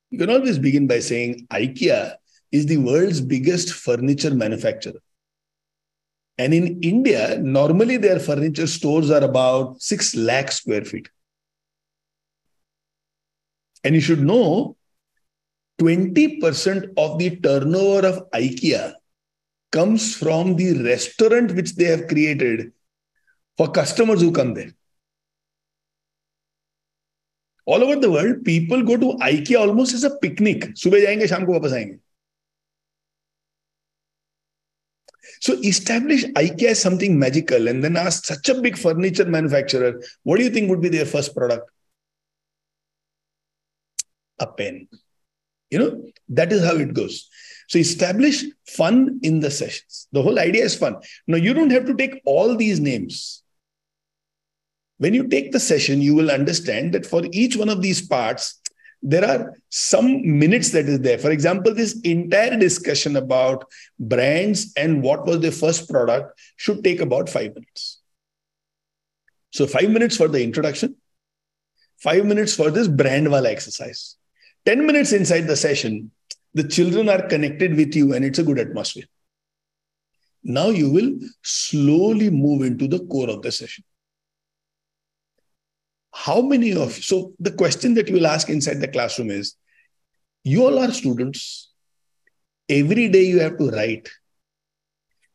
You can always begin by saying IKEA is the world's biggest furniture manufacturer. And in India, normally their furniture stores are about 6 lakh square feet. And you should know 20% of the turnover of IKEA comes from the restaurant which they have created for customers who come there. All over the world, people go to IKEA almost as a picnic. सुबह जाएंगे, शाम को वापस आएंगे. So establish IKEA as something magical and then ask such a big furniture manufacturer, what do you think would be their first product? A pen. You know, that is how it goes. So establish fun in the sessions. The whole idea is fun. Now, you don't have to take all these names. When you take the session, you will understand that for each one of these parts, there are some minutes that is there. For example, this entire discussion about brands and what was their first product should take about 5 minutes. So 5 minutes for the introduction, 5 minutes for this brand wala exercise. 10 minutes inside the session, the children are connected with you and it's a good atmosphere. Now you will slowly move into the core of the session. How many of you, so the question that you will ask inside the classroom is, you all are students. Every day you have to write.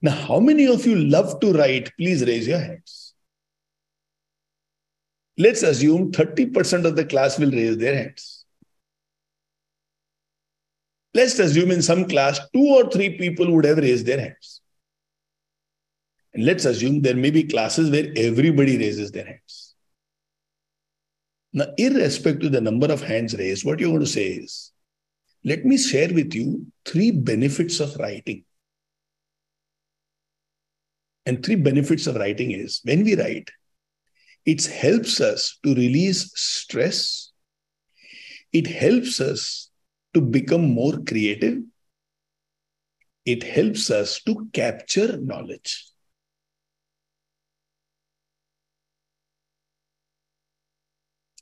Now, how many of you love to write? Please raise your hands. Let's assume 30% of the class will raise their hands. Let's assume in some class, 2 or 3 people would have raised their hands. And let's assume there may be classes where everybody raises their hands. Now, irrespective of the number of hands raised, what you're going to say is, let me share with you 3 benefits of writing. And 3 benefits of writing is, when we write, it helps us to release stress. It helps us to become more creative. It helps us to capture knowledge.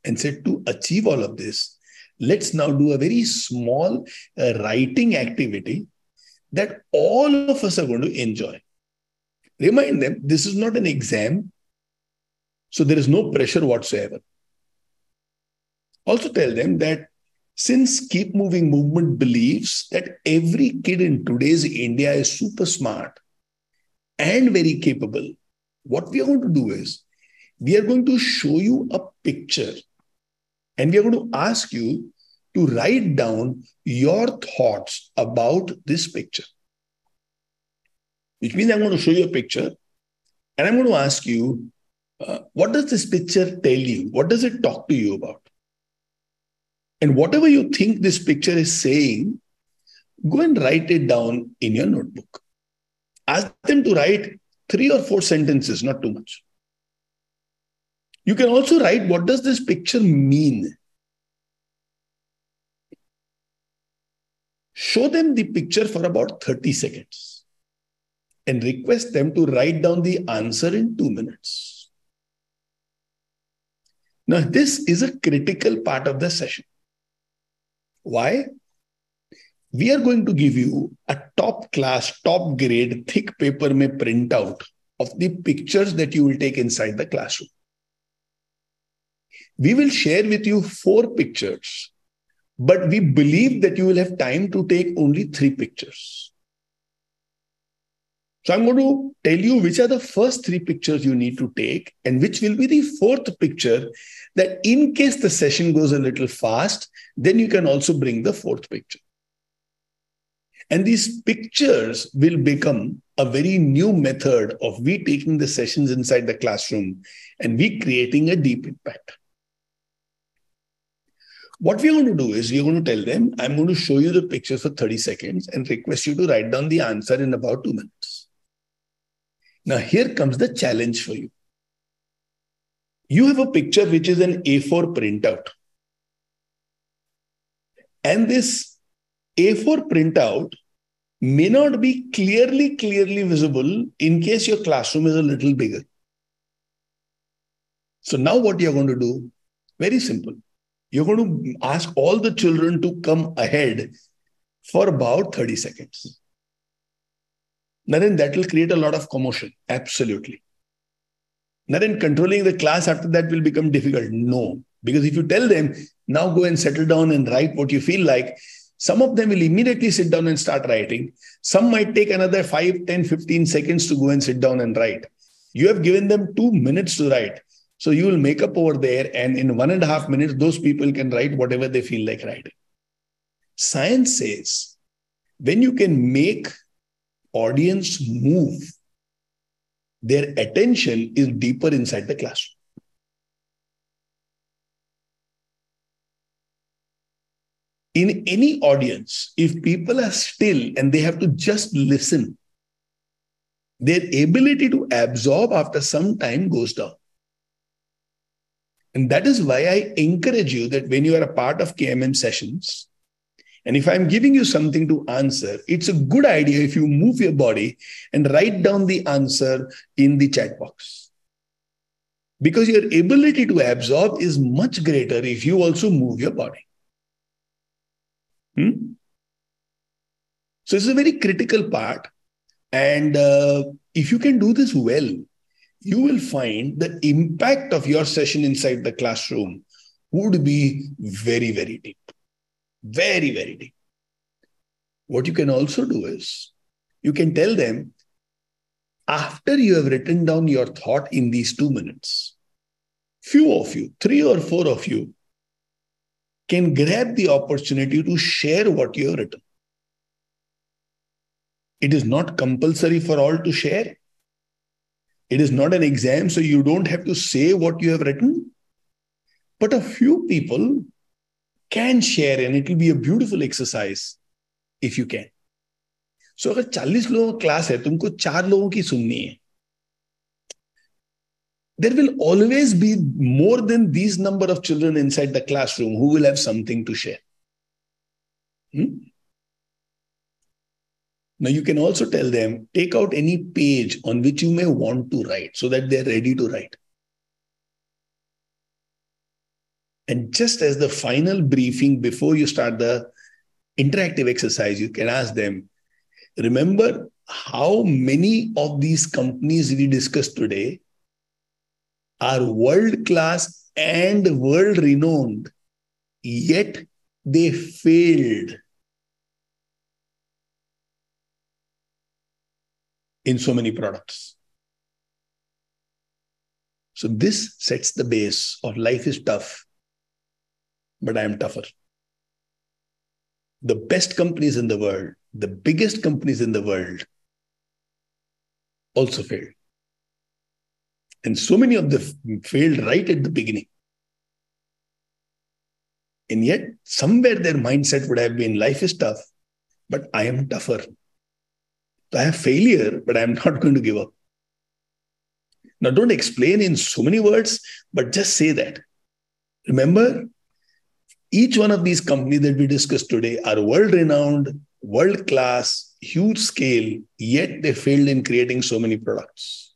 And said, to achieve all of this, let's now do a very small writing activity that all of us are going to enjoy. Remind them, this is not an exam, so there is no pressure whatsoever. Also tell them that since Keep Moving Movement believes that every kid in today's India is super smart and very capable, what we are going to do is, we are going to show you a picture. And we are going to ask you to write down your thoughts about this picture. Which means I'm going to show you a picture and I'm going to ask you, what does this picture tell you? What does it talk to you about? And whatever you think this picture is saying, go and write it down in your notebook. Ask them to write 3 or 4 sentences, not too much. You can also write, what does this picture mean? Show them the picture for about 30 seconds and request them to write down the answer in 2 minutes. Now, this is a critical part of the session. Why? We are going to give you a top class, top grade, thick paper mein printout of the pictures that you will take inside the classroom. We will share with you 4 pictures, but we believe that you will have time to take only 3 pictures. So I'm going to tell you which are the first 3 pictures you need to take and which will be the 4th picture, that in case the session goes a little fast, then you can also bring the 4th picture. And these pictures will become a very new method of we taking the sessions inside the classroom and we creating a deep impact. What we're going to do is we're going to tell them, I'm going to show you the pictures for 30 seconds and request you to write down the answer in about 2 minutes. Now, here comes the challenge for you. You have a picture which is an A4 printout. And this A4 printout may not be clearly visible in case your classroom is a little bigger. So now what you're going to do, very simple. You're going to ask all the children to come ahead for about 30 seconds. Naren, that will create a lot of commotion. Absolutely. Naren, controlling the class after that will become difficult. No. Because if you tell them, now go and settle down and write what you feel like, some of them will immediately sit down and start writing. Some might take another 5, 10, 15 seconds to go and sit down and write. You have given them 2 minutes to write. So you will make up over there, and in 1.5 minutes, those people can write whatever they feel like writing. Science says, when you can make audience move, their attention is deeper inside the classroom. In any audience, if people are still and they have to just listen, their ability to absorb after some time goes down. And that is why I encourage you that when you are a part of KMM sessions, and if I'm giving you something to answer, it's a good idea if you move your body and write down the answer in the chat box. Because your ability to absorb is much greater if you also move your body. So it's a very critical part. And if you can do this well, you will find the impact of your session inside the classroom would be very, very deep. Very, very deep. What you can also do is, you can tell them, after you have written down your thought in these 2 minutes, few of you, 3 or 4 of you, can grab the opportunity to share what you have written. It is not compulsory for all to share. It is not an exam, so you don't have to say what you have written. But a few people can share, and it will be a beautiful exercise if you can. So अगर 40 लोगों की class है, तुमको 4 लोगों की सुननी है, there will always be more than these number of children inside the classroom who will have something to share. Now you can also tell them, take out any page on which you may want to write so that they're ready to write. And just as the final briefing before you start the interactive exercise, you can ask them, remember how many of these companies we discussed today are world-class and world-renowned, yet they failed in so many products. So this sets the base of life is tough, but I am tougher. The best companies in the world, the biggest companies in the world also failed. And so many of them failed right at the beginning. And yet, somewhere their mindset would have been, life is tough, but I am tougher. So I have failure, but I am not going to give up. Now, don't explain in so many words, but just say that. Remember, each one of these companies that we discussed today are world-renowned, world-class, huge scale, yet they failed in creating so many products.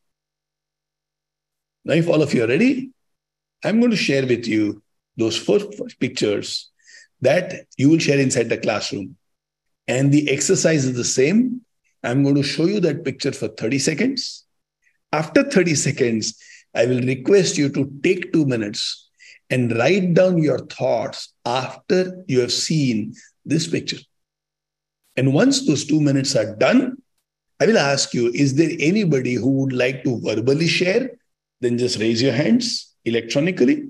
Now, if all of you are ready, I'm going to share with you those first pictures that you will share inside the classroom. And the exercise is the same. I'm going to show you that picture for 30 seconds. After 30 seconds, I will request you to take 2 minutes and write down your thoughts after you have seen this picture. And once those 2 minutes are done, I will ask you, is there anybody who would like to verbally share? Then just raise your hands electronically.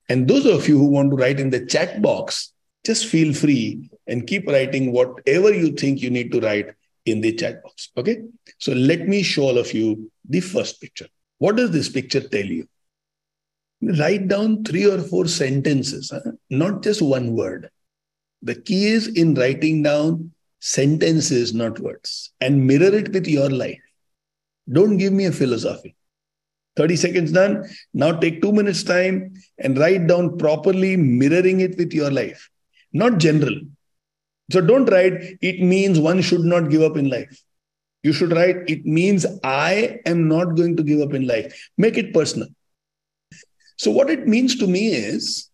And those of you who want to write in the chat box, just feel free and keep writing whatever you think you need to write in the chat box. Okay? So let me show all of you the first picture. What does this picture tell you? Write down 3 or 4 sentences, not just one word. The key is in writing down sentences, not words, and mirror it with your life. Don't give me a philosophy. 30 seconds done. Now take 2 minutes time and write down properly, mirroring it with your life, not general. So don't write, it means one should not give up in life. You should write, it means I am not going to give up in life. Make it personal. So what it means to me is,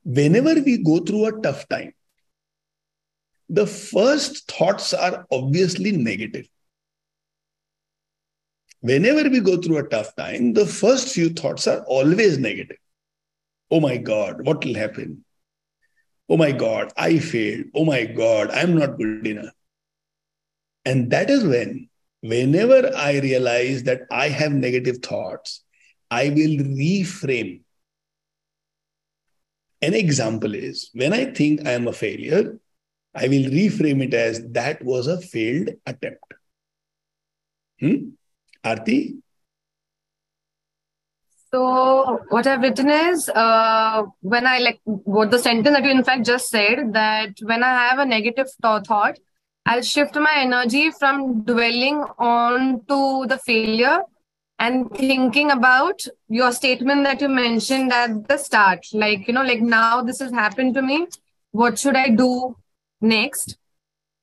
whenever we go through a tough time, the first thoughts are obviously negative. Whenever we go through a tough time, the first few thoughts are always negative. Oh my God, what will happen? Oh my God, I failed. Oh my God, I'm not good enough. And that is whenever I realize that I have negative thoughts, I will reframe. An example is, when I think I am a failure, I will reframe it as, that was a failed attempt. Aarti? So what I've written is, when I what the sentence that you in fact just said, that when I have a negative thought, I'll shift my energy from dwelling on to the failure and thinking about your statement that you mentioned at the start, like, like now this has happened to me. What should I do next?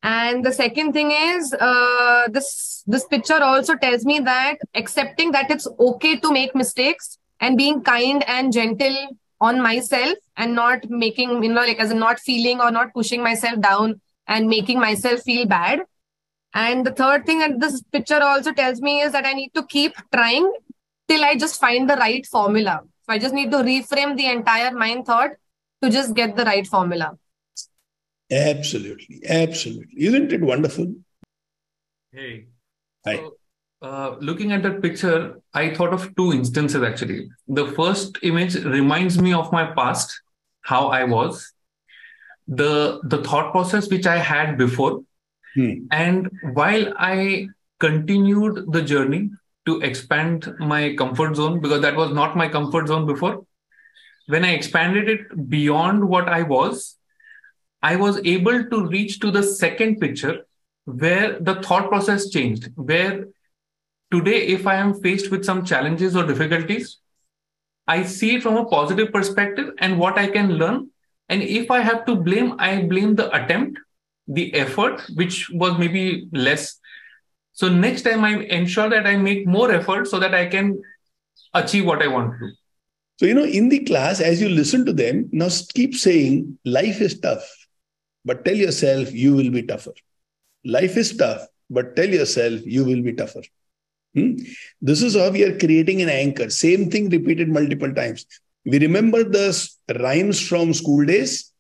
And the second thing is, this picture also tells me that accepting that it's okay to make mistakes and being kind and gentle on myself and not making, like as in not feeling or not pushing myself down and making myself feel bad. And the third thing that this picture also tells me is that I need to keep trying till I just find the right formula. So I just need to reframe the entire mind thought to just get the right formula. Absolutely. Absolutely. Isn't it wonderful? Hey. Hi. So, looking at that picture, I thought of two instances actually. The first image reminds me of my past, how I was, the thought process which I had before. And while I continued the journey to expand my comfort zone, because that was not my comfort zone before, when I expanded it beyond what I was able to reach to the second picture where the thought process changed, where today, if I am faced with some challenges or difficulties, I see it from a positive perspective and what I can learn. And if I have to blame, I blame the attempt, the effort, which was maybe less. So next time I ensure that I make more effort so that I can achieve what I want to do. So, in the class, as you listen to them, now keep saying, life is tough, but tell yourself you will be tougher. Life is tough, but tell yourself you will be tougher. This is how we are creating an anchor. Same thing repeated multiple times. We remember the rhymes from school days.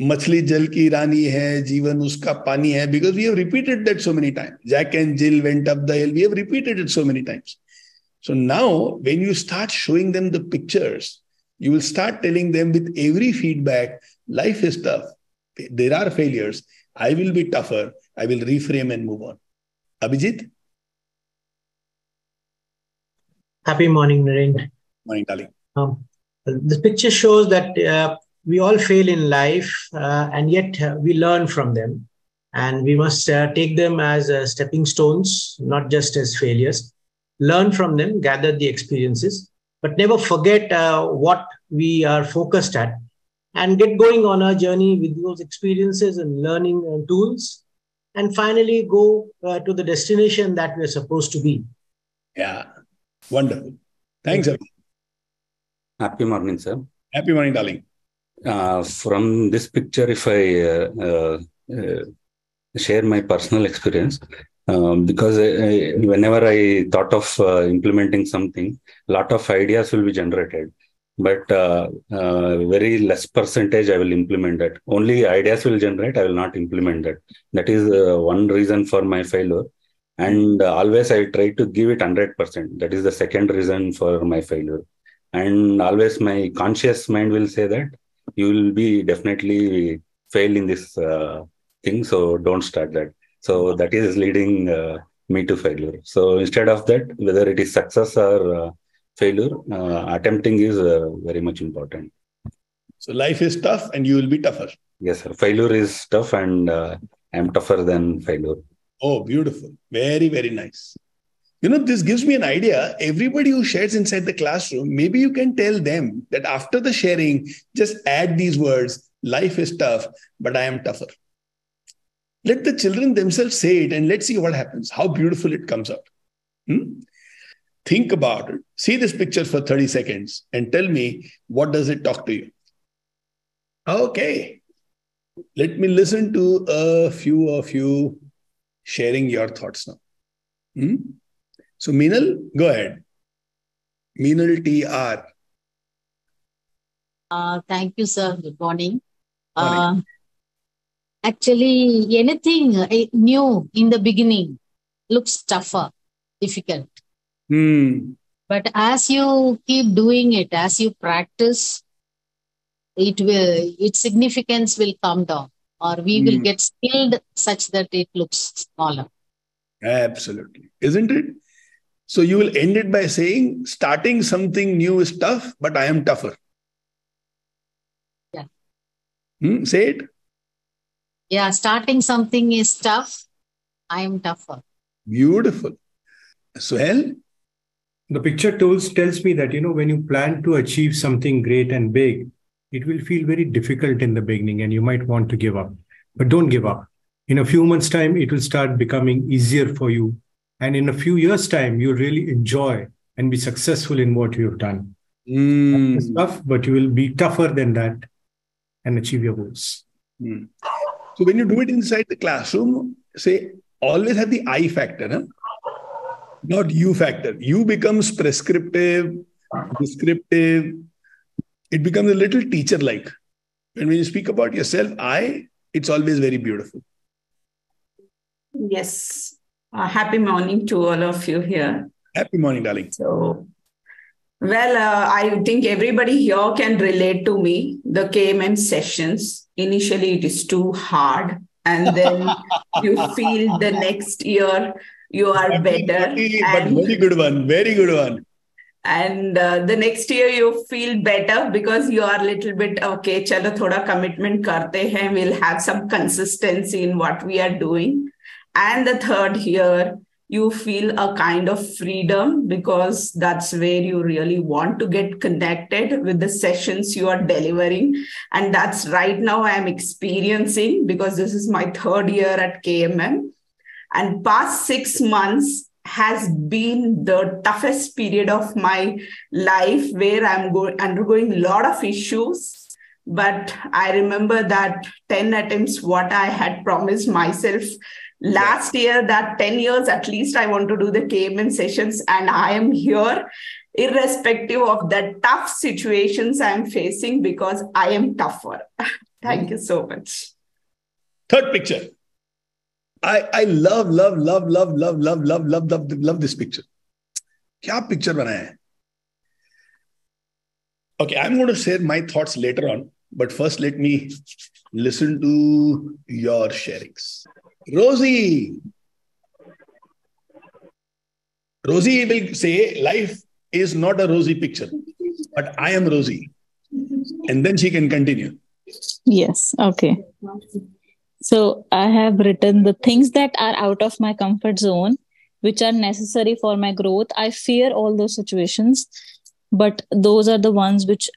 Machli jal ki rani hai, jeevan uska pani hai, because we have repeated that so many times. Jack and Jill went up the hill. We have repeated it so many times. So now, when you start showing them the pictures, you will start telling them with every feedback, life is tough. There are failures. I will be tougher. I will reframe and move on. Abhijit? Happy morning, Naren. Morning, darling. The picture shows that we all fail in life and yet we learn from them. And we must take them as stepping stones, not just as failures. Learn from them, gather the experiences, but never forget what we are focused at and get going on our journey with those experiences and learning tools. And finally, go to the destination that we're supposed to be. Yeah. Wonderful. Thanks, Abhi. Happy morning, sir. Happy morning, darling. From this picture, if I share my personal experience, because whenever I thought of implementing something, a lot of ideas will be generated, but very less percentage I will implement that. Only ideas will generate, I will not implement that. That is one reason for my failure. And always I try to give it 100%. That is the second reason for my failure. And always my conscious mind will say that you will be definitely fail in this thing. So don't start that. So that is leading me to failure. So instead of that, whether it is success or failure, attempting is very much important. So life is tough and you will be tougher. Yes, sir. Failure is tough and I'm tougher than failure. Oh, beautiful. Very, very nice. This gives me an idea. Everybody who shares inside the classroom, maybe you can tell them that after the sharing, just add these words, life is tough, but I am tougher. Let the children themselves say it and let's see what happens, how beautiful it comes out. Think about it. See this picture for 30 seconds and tell me, what does it talk to you? Okay. Let me listen to a few of you sharing your thoughts now. So, Meenal, go ahead. Meenal TR. Thank you, sir. Good morning. Morning. Actually, anything new in the beginning looks tougher, difficult. But as you keep doing it, as you practice, its significance will come down, or we will get skilled such that it looks smaller. Absolutely. Isn't it? So you will end it by saying, starting something new is tough, but I am tougher. Yeah. Say it. Yeah, starting something is tough. I am tougher. Beautiful. Suhail? The picture tells me that, when you plan to achieve something great and big, it will feel very difficult in the beginning and you might want to give up. But don't give up. In a few months' time, it will start becoming easier for you. And in a few years' time, you'll really enjoy and be successful in what you've done. It's tough, but you will be tougher than that and achieve your goals. So when you do it inside the classroom, say, always have the I factor, huh? Not you factor. You becomes prescriptive, descriptive. It becomes a little teacher-like. And when you speak about yourself, it's always very beautiful. Yes. Happy morning to all of you here. Happy morning, darling. So, I think everybody here can relate to me. The KMM sessions, initially it is too hard. And then you feel the next year you are better. But very good one. Very good one. And the next year you feel better because you are a little bit, okay, chalo thoda commitment karte hain. We'll have some consistency in what we are doing. And the third year, you feel a kind of freedom because that's where you really want to get connected with the sessions you are delivering. And that's right now I'm experiencing because this is my third year at KMM. And past 6 months has been the toughest period of my life where I'm undergoing a lot of issues. But I remember that 10 attempts, what I had promised myself last year, that 10 years at least I want to do the KMM sessions, and I am here irrespective of the tough situations I'm facing because I am tougher. Thank you so much. Third picture. I love this picture. Kya picture banaya hai? Okay, I'm going to share my thoughts later on, but first let me listen to your sharings. Rosie will say, life is not a rosy picture, but I am Rosie. And then she can continue. Yes, okay. So I have written the things that are out of my comfort zone, which are necessary for my growth. I fear all those situations, but those are the ones which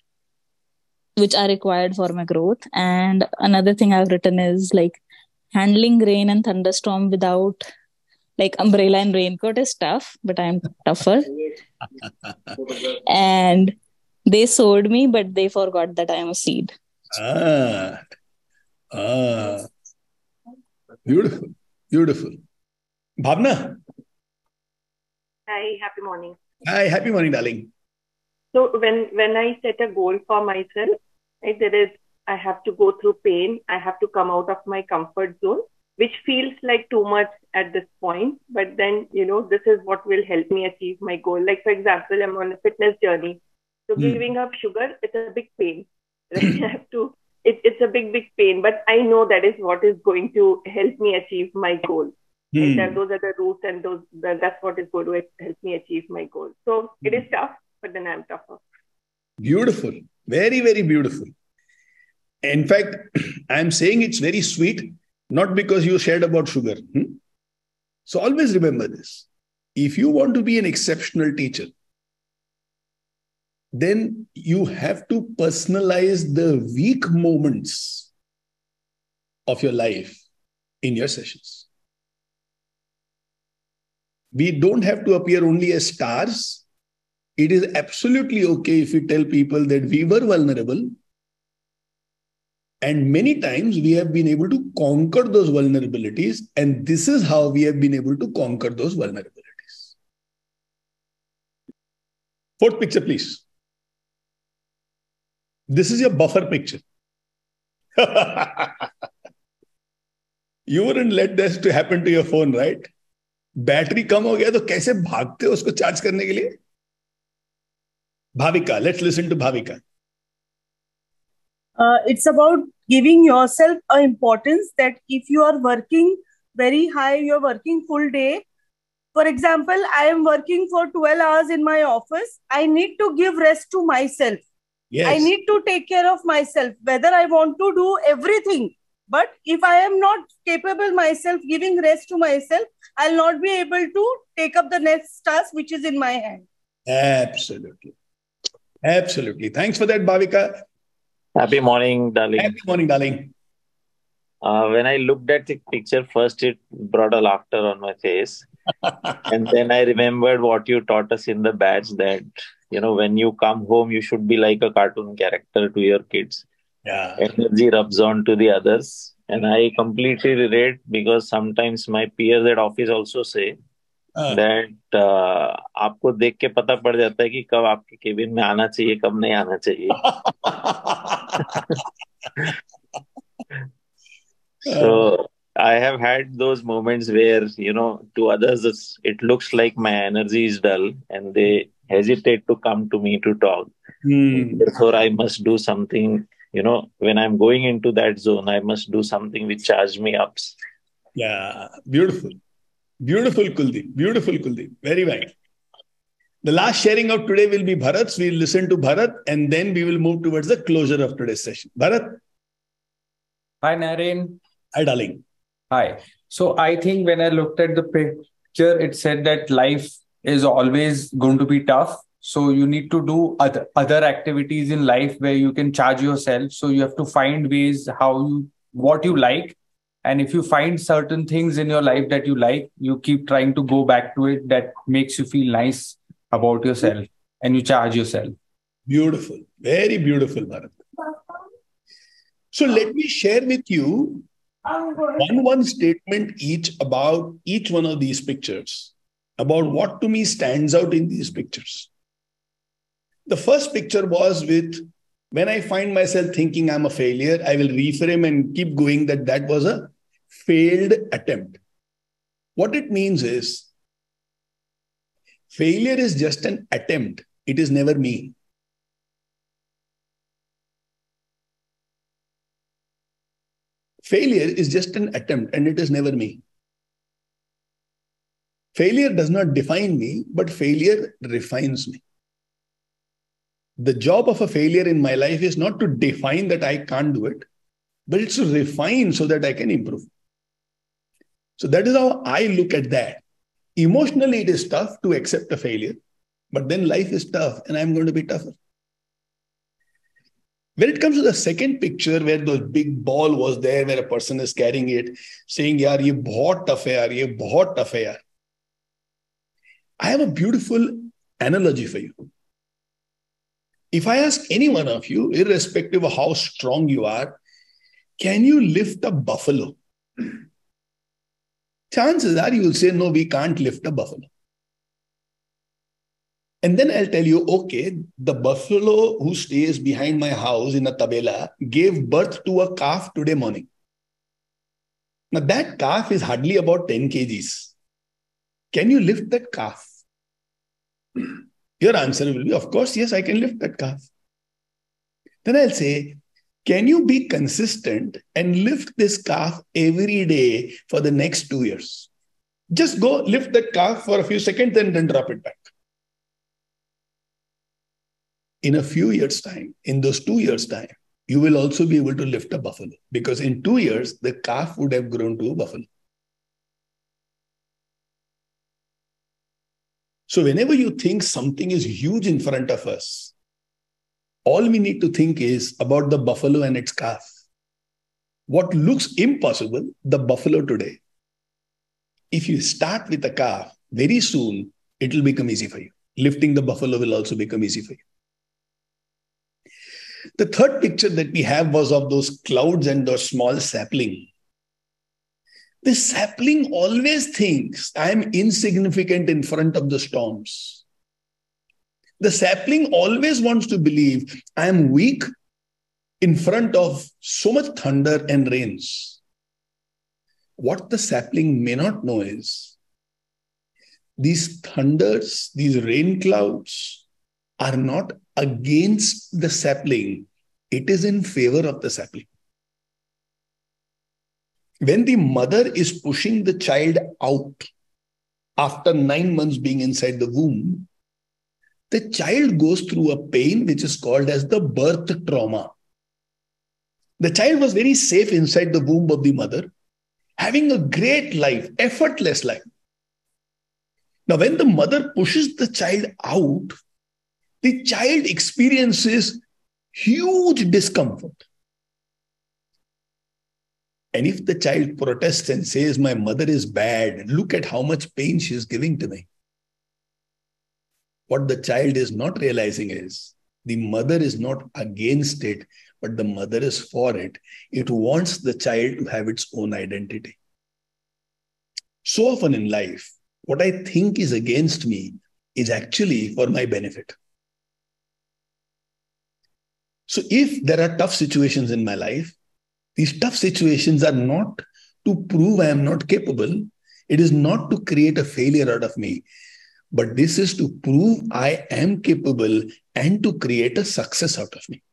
are required for my growth. And another thing I've written is like handling rain and thunderstorm without like umbrella and raincoat is tough, but I'm tougher. And they sowed me, but they forgot that I am a seed. Beautiful. Beautiful. Bhavna. Hi, happy morning. Hi, happy morning, darling. So when I set a goal for myself, right, I have to go through pain. I have to come out of my comfort zone, which feels like too much at this point. But then, this is what will help me achieve my goal. Like, for example, I'm on a fitness journey. So giving up sugar, it's a big pain. Right? It's a big pain, but I know that is what is going to help me achieve my goal. And those are the roots, and that's what is going to help me achieve my goal. So it is tough, but then I'm tougher. Beautiful. Very, very beautiful. In fact, I'm saying it's very sweet, not because you shared about sugar. So always remember this. If you want to be an exceptional teacher, then you have to personalize the weak moments of your life in your sessions. We don't have to appear only as stars. It is absolutely okay if we tell people that we were vulnerable. And many times we have been able to conquer those vulnerabilities. And this is how we have been able to conquer those vulnerabilities. Fourth picture, please. This is your buffer picture. You wouldn't let this to happen to your phone, right? Battery कम हो गया तो कैसे भागते हो उसको charge करने के लिए? Bhavika, let's listen to Bhavika. It's about giving yourself an importance that if you are working very high, you're working full day. For example, I am working for 12 hours in my office. I need to give rest to myself. Yes. I need to take care of myself, whether I want to do everything. But if I am not capable myself giving rest to myself, I'll not be able to take up the next task which is in my hand. Absolutely. Absolutely. Thanks for that, Bhavika. Happy morning, darling. Happy morning, darling. When I looked at the picture, first it brought a laughter on my face. And then I remembered what you taught us in the batch that, when you come home, you should be like a cartoon character to your kids. Yeah. Energy rubs on to the others. And I completely relate because sometimes my peers at office also say that आपको देख के पता पड़ जाता है कि कब आपके केबिन में आना चाहिए, कब नहीं आना चाहिए. So I have had those moments where, to others, it looks like my energy is dull and they hesitate to come to me to talk. Therefore, I must do something, when I'm going into that zone, I must do something which charge me up. Yeah, beautiful. Beautiful, Kuldeep. Beautiful, Kuldeep. Very well. The last sharing of today will be Bharat's. We'll listen to Bharat and then we will move towards the closure of today's session. Bharat. Hi, Naren. Hi, darling. Hi. So I think when I looked at the picture, it said that life is always going to be tough. So you need to do other activities in life where you can charge yourself. So you have to find ways what you like. And if you find certain things in your life that you like, you keep trying to go back to it. That makes you feel nice about yourself and you charge yourself. Beautiful. Very beautiful, Bharat. So let me share with you one statement each about each one of these pictures, about what to me stands out in these pictures. The first picture was with, when I find myself thinking I'm a failure, I will reframe and keep going that was a failed attempt. What it means is, failure is just an attempt. It is never me. Failure is just an attempt and it is never me. Failure does not define me, but failure refines me. The job of a failure in my life is not to define that I can't do it, but it's to refine so that I can improve. So that is how I look at that. Emotionally, it is tough to accept a failure, but then life is tough and I'm going to be tougher. When it comes to the second picture where the big ball was there, where a person is carrying it, saying, yaar, ye bahut tough hai, yaar, ye bahut tough hai, yaar. I have a beautiful analogy for you. If I ask any one of you, irrespective of how strong you are, can you lift a buffalo? Chances are you will say, no, we can't lift a buffalo. And then I'll tell you, okay, the buffalo who stays behind my house in a tabela gave birth to a calf today morning. Now that calf is hardly about 10 kgs. Can you lift that calf? Your answer will be, of course, yes, I can lift that calf. Then I'll say, can you be consistent and lift this calf every day for the next 2 years? Just go lift that calf for a few seconds and then drop it back. In a few years' time, in those 2 years' time, you will also be able to lift a buffalo because in 2 years, the calf would have grown to a buffalo. So whenever you think something is huge in front of us, all we need to think is about the buffalo and its calf. What looks impossible, the buffalo today. If you start with a calf, very soon, it will become easy for you. Lifting the buffalo will also become easy for you. The third picture that we have was of those clouds and those small sapling. The sapling always thinks I am insignificant in front of the storms. The sapling always wants to believe I am weak in front of so much thunder and rains. What the sapling may not know is these thunders, these rain clouds are not against the sapling. It is in favor of the sapling. When the mother is pushing the child out after 9 months being inside the womb, the child goes through a pain which is called as the birth trauma. The child was very safe inside the womb of the mother, having a great life, effortless life. Now, when the mother pushes the child out, the child experiences huge discomfort. And if the child protests and says, my mother is bad, look at how much pain she is giving to me. What the child is not realizing is the mother is not against it, but the mother is for it. It wants the child to have its own identity. So often in life, what I think is against me is actually for my benefit. So if there are tough situations in my life, these tough situations are not to prove I am not capable. It is not to create a failure out of me, but this is to prove I am capable and to create a success out of me.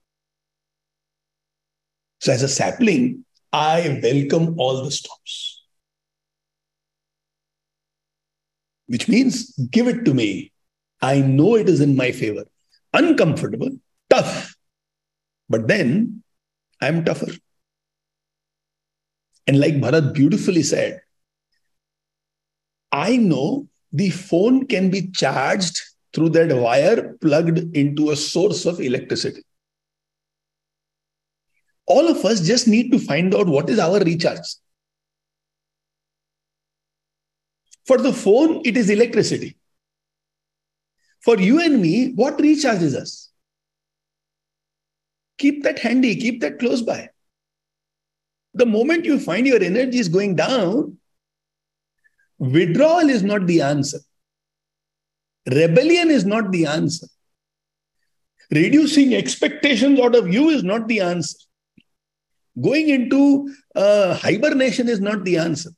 So as a sapling, I welcome all the storms. Which means, give it to me. I know it is in my favor. Uncomfortable, tough. But then, I'm tougher. And like Bharat beautifully said, I know the phone can be charged through that wire plugged into a source of electricity. All of us just need to find out what is our recharge. For the phone, it is electricity. For you and me, what recharges us? Keep that handy, keep that close by. The moment you find your energy is going down, withdrawal is not the answer. Rebellion is not the answer. Reducing expectations out of you is not the answer. Going into hibernation is not the answer.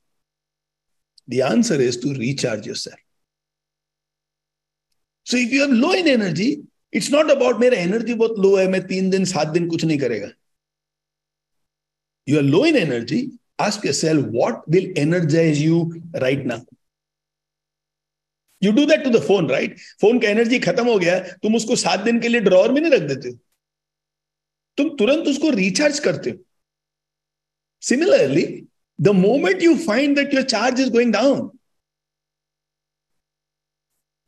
The answer is to recharge yourself. So if you have low in energy, it's not about मेरा energy बहुत low है, मैं 3 दिन 7 दिन कुछ नहीं करेगा. You are low in energy, ask yourself, what will energize you right now? You do that to the phone, right? Phone का energy खत्म हो गया, तुम उसको 7 दिन के लिए drawer में नहीं रख देते हो. तुम तुरंत उसको recharge करते हो. Similarly, the moment you find that your charge is going down,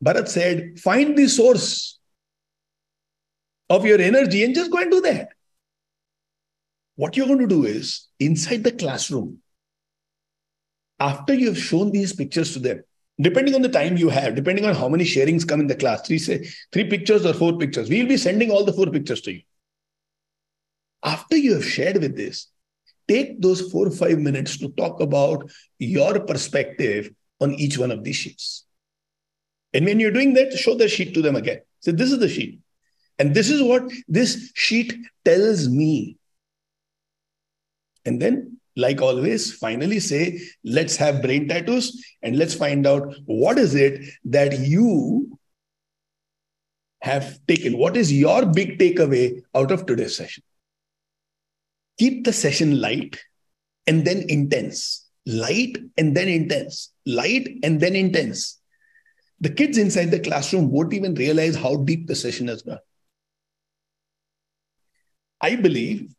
Bharat said, find the source of your energy and just go and do that. What you're going to do is, inside the classroom, after you have shown these pictures to them, depending on the time you have, depending on how many sharings come in the class, 3 pictures or 4 pictures, we'll be sending all the 4 pictures to you. After you have shared with this, take those 4 or 5 minutes to talk about your perspective on each one of these sheets. And when you're doing that, show the sheet to them again. So this is the sheet. And this is what this sheet tells me. And then, like always, finally say, let's have brain tattoos and let's find out what is it that you have taken. What is your big takeaway out of today's session? Keep the session light and then intense. Light and then intense. Light and then intense. The kids inside the classroom won't even realize how deep the session has gone. I believe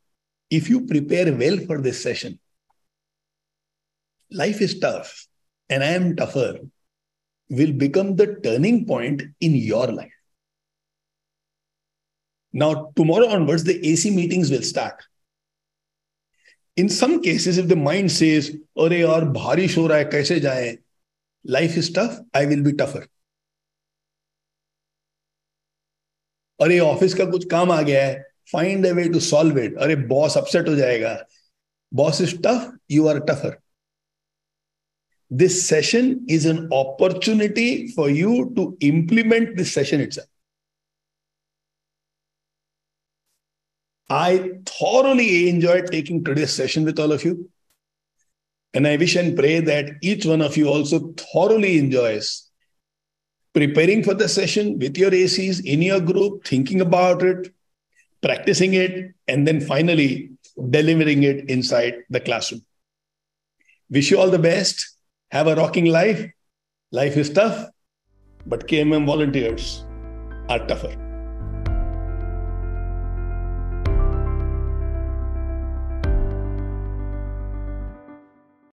if you prepare well for this session, life is tough and I am tougher will become the turning point in your life. Now, tomorrow onwards, the AC meetings will start. In some cases, if the mind says, "Arey yaar, bharish ho raha hai, kaise jaye?" Life is tough, I will be tougher. अरे office का कुछ काम आ गया है, find a way to solve it. अरे boss upset हो जाएगा. Boss is tough, you are tougher. This session is an opportunity for you to implement this session itself. I thoroughly enjoyed taking today's session with all of you. And I wish and pray that each one of you also thoroughly enjoys preparing for the session with your ACs in your group, thinking about it, practicing it, and then finally delivering it inside the classroom. Wish you all the best. Have a rocking life. Life is tough, but KMM volunteers are tougher.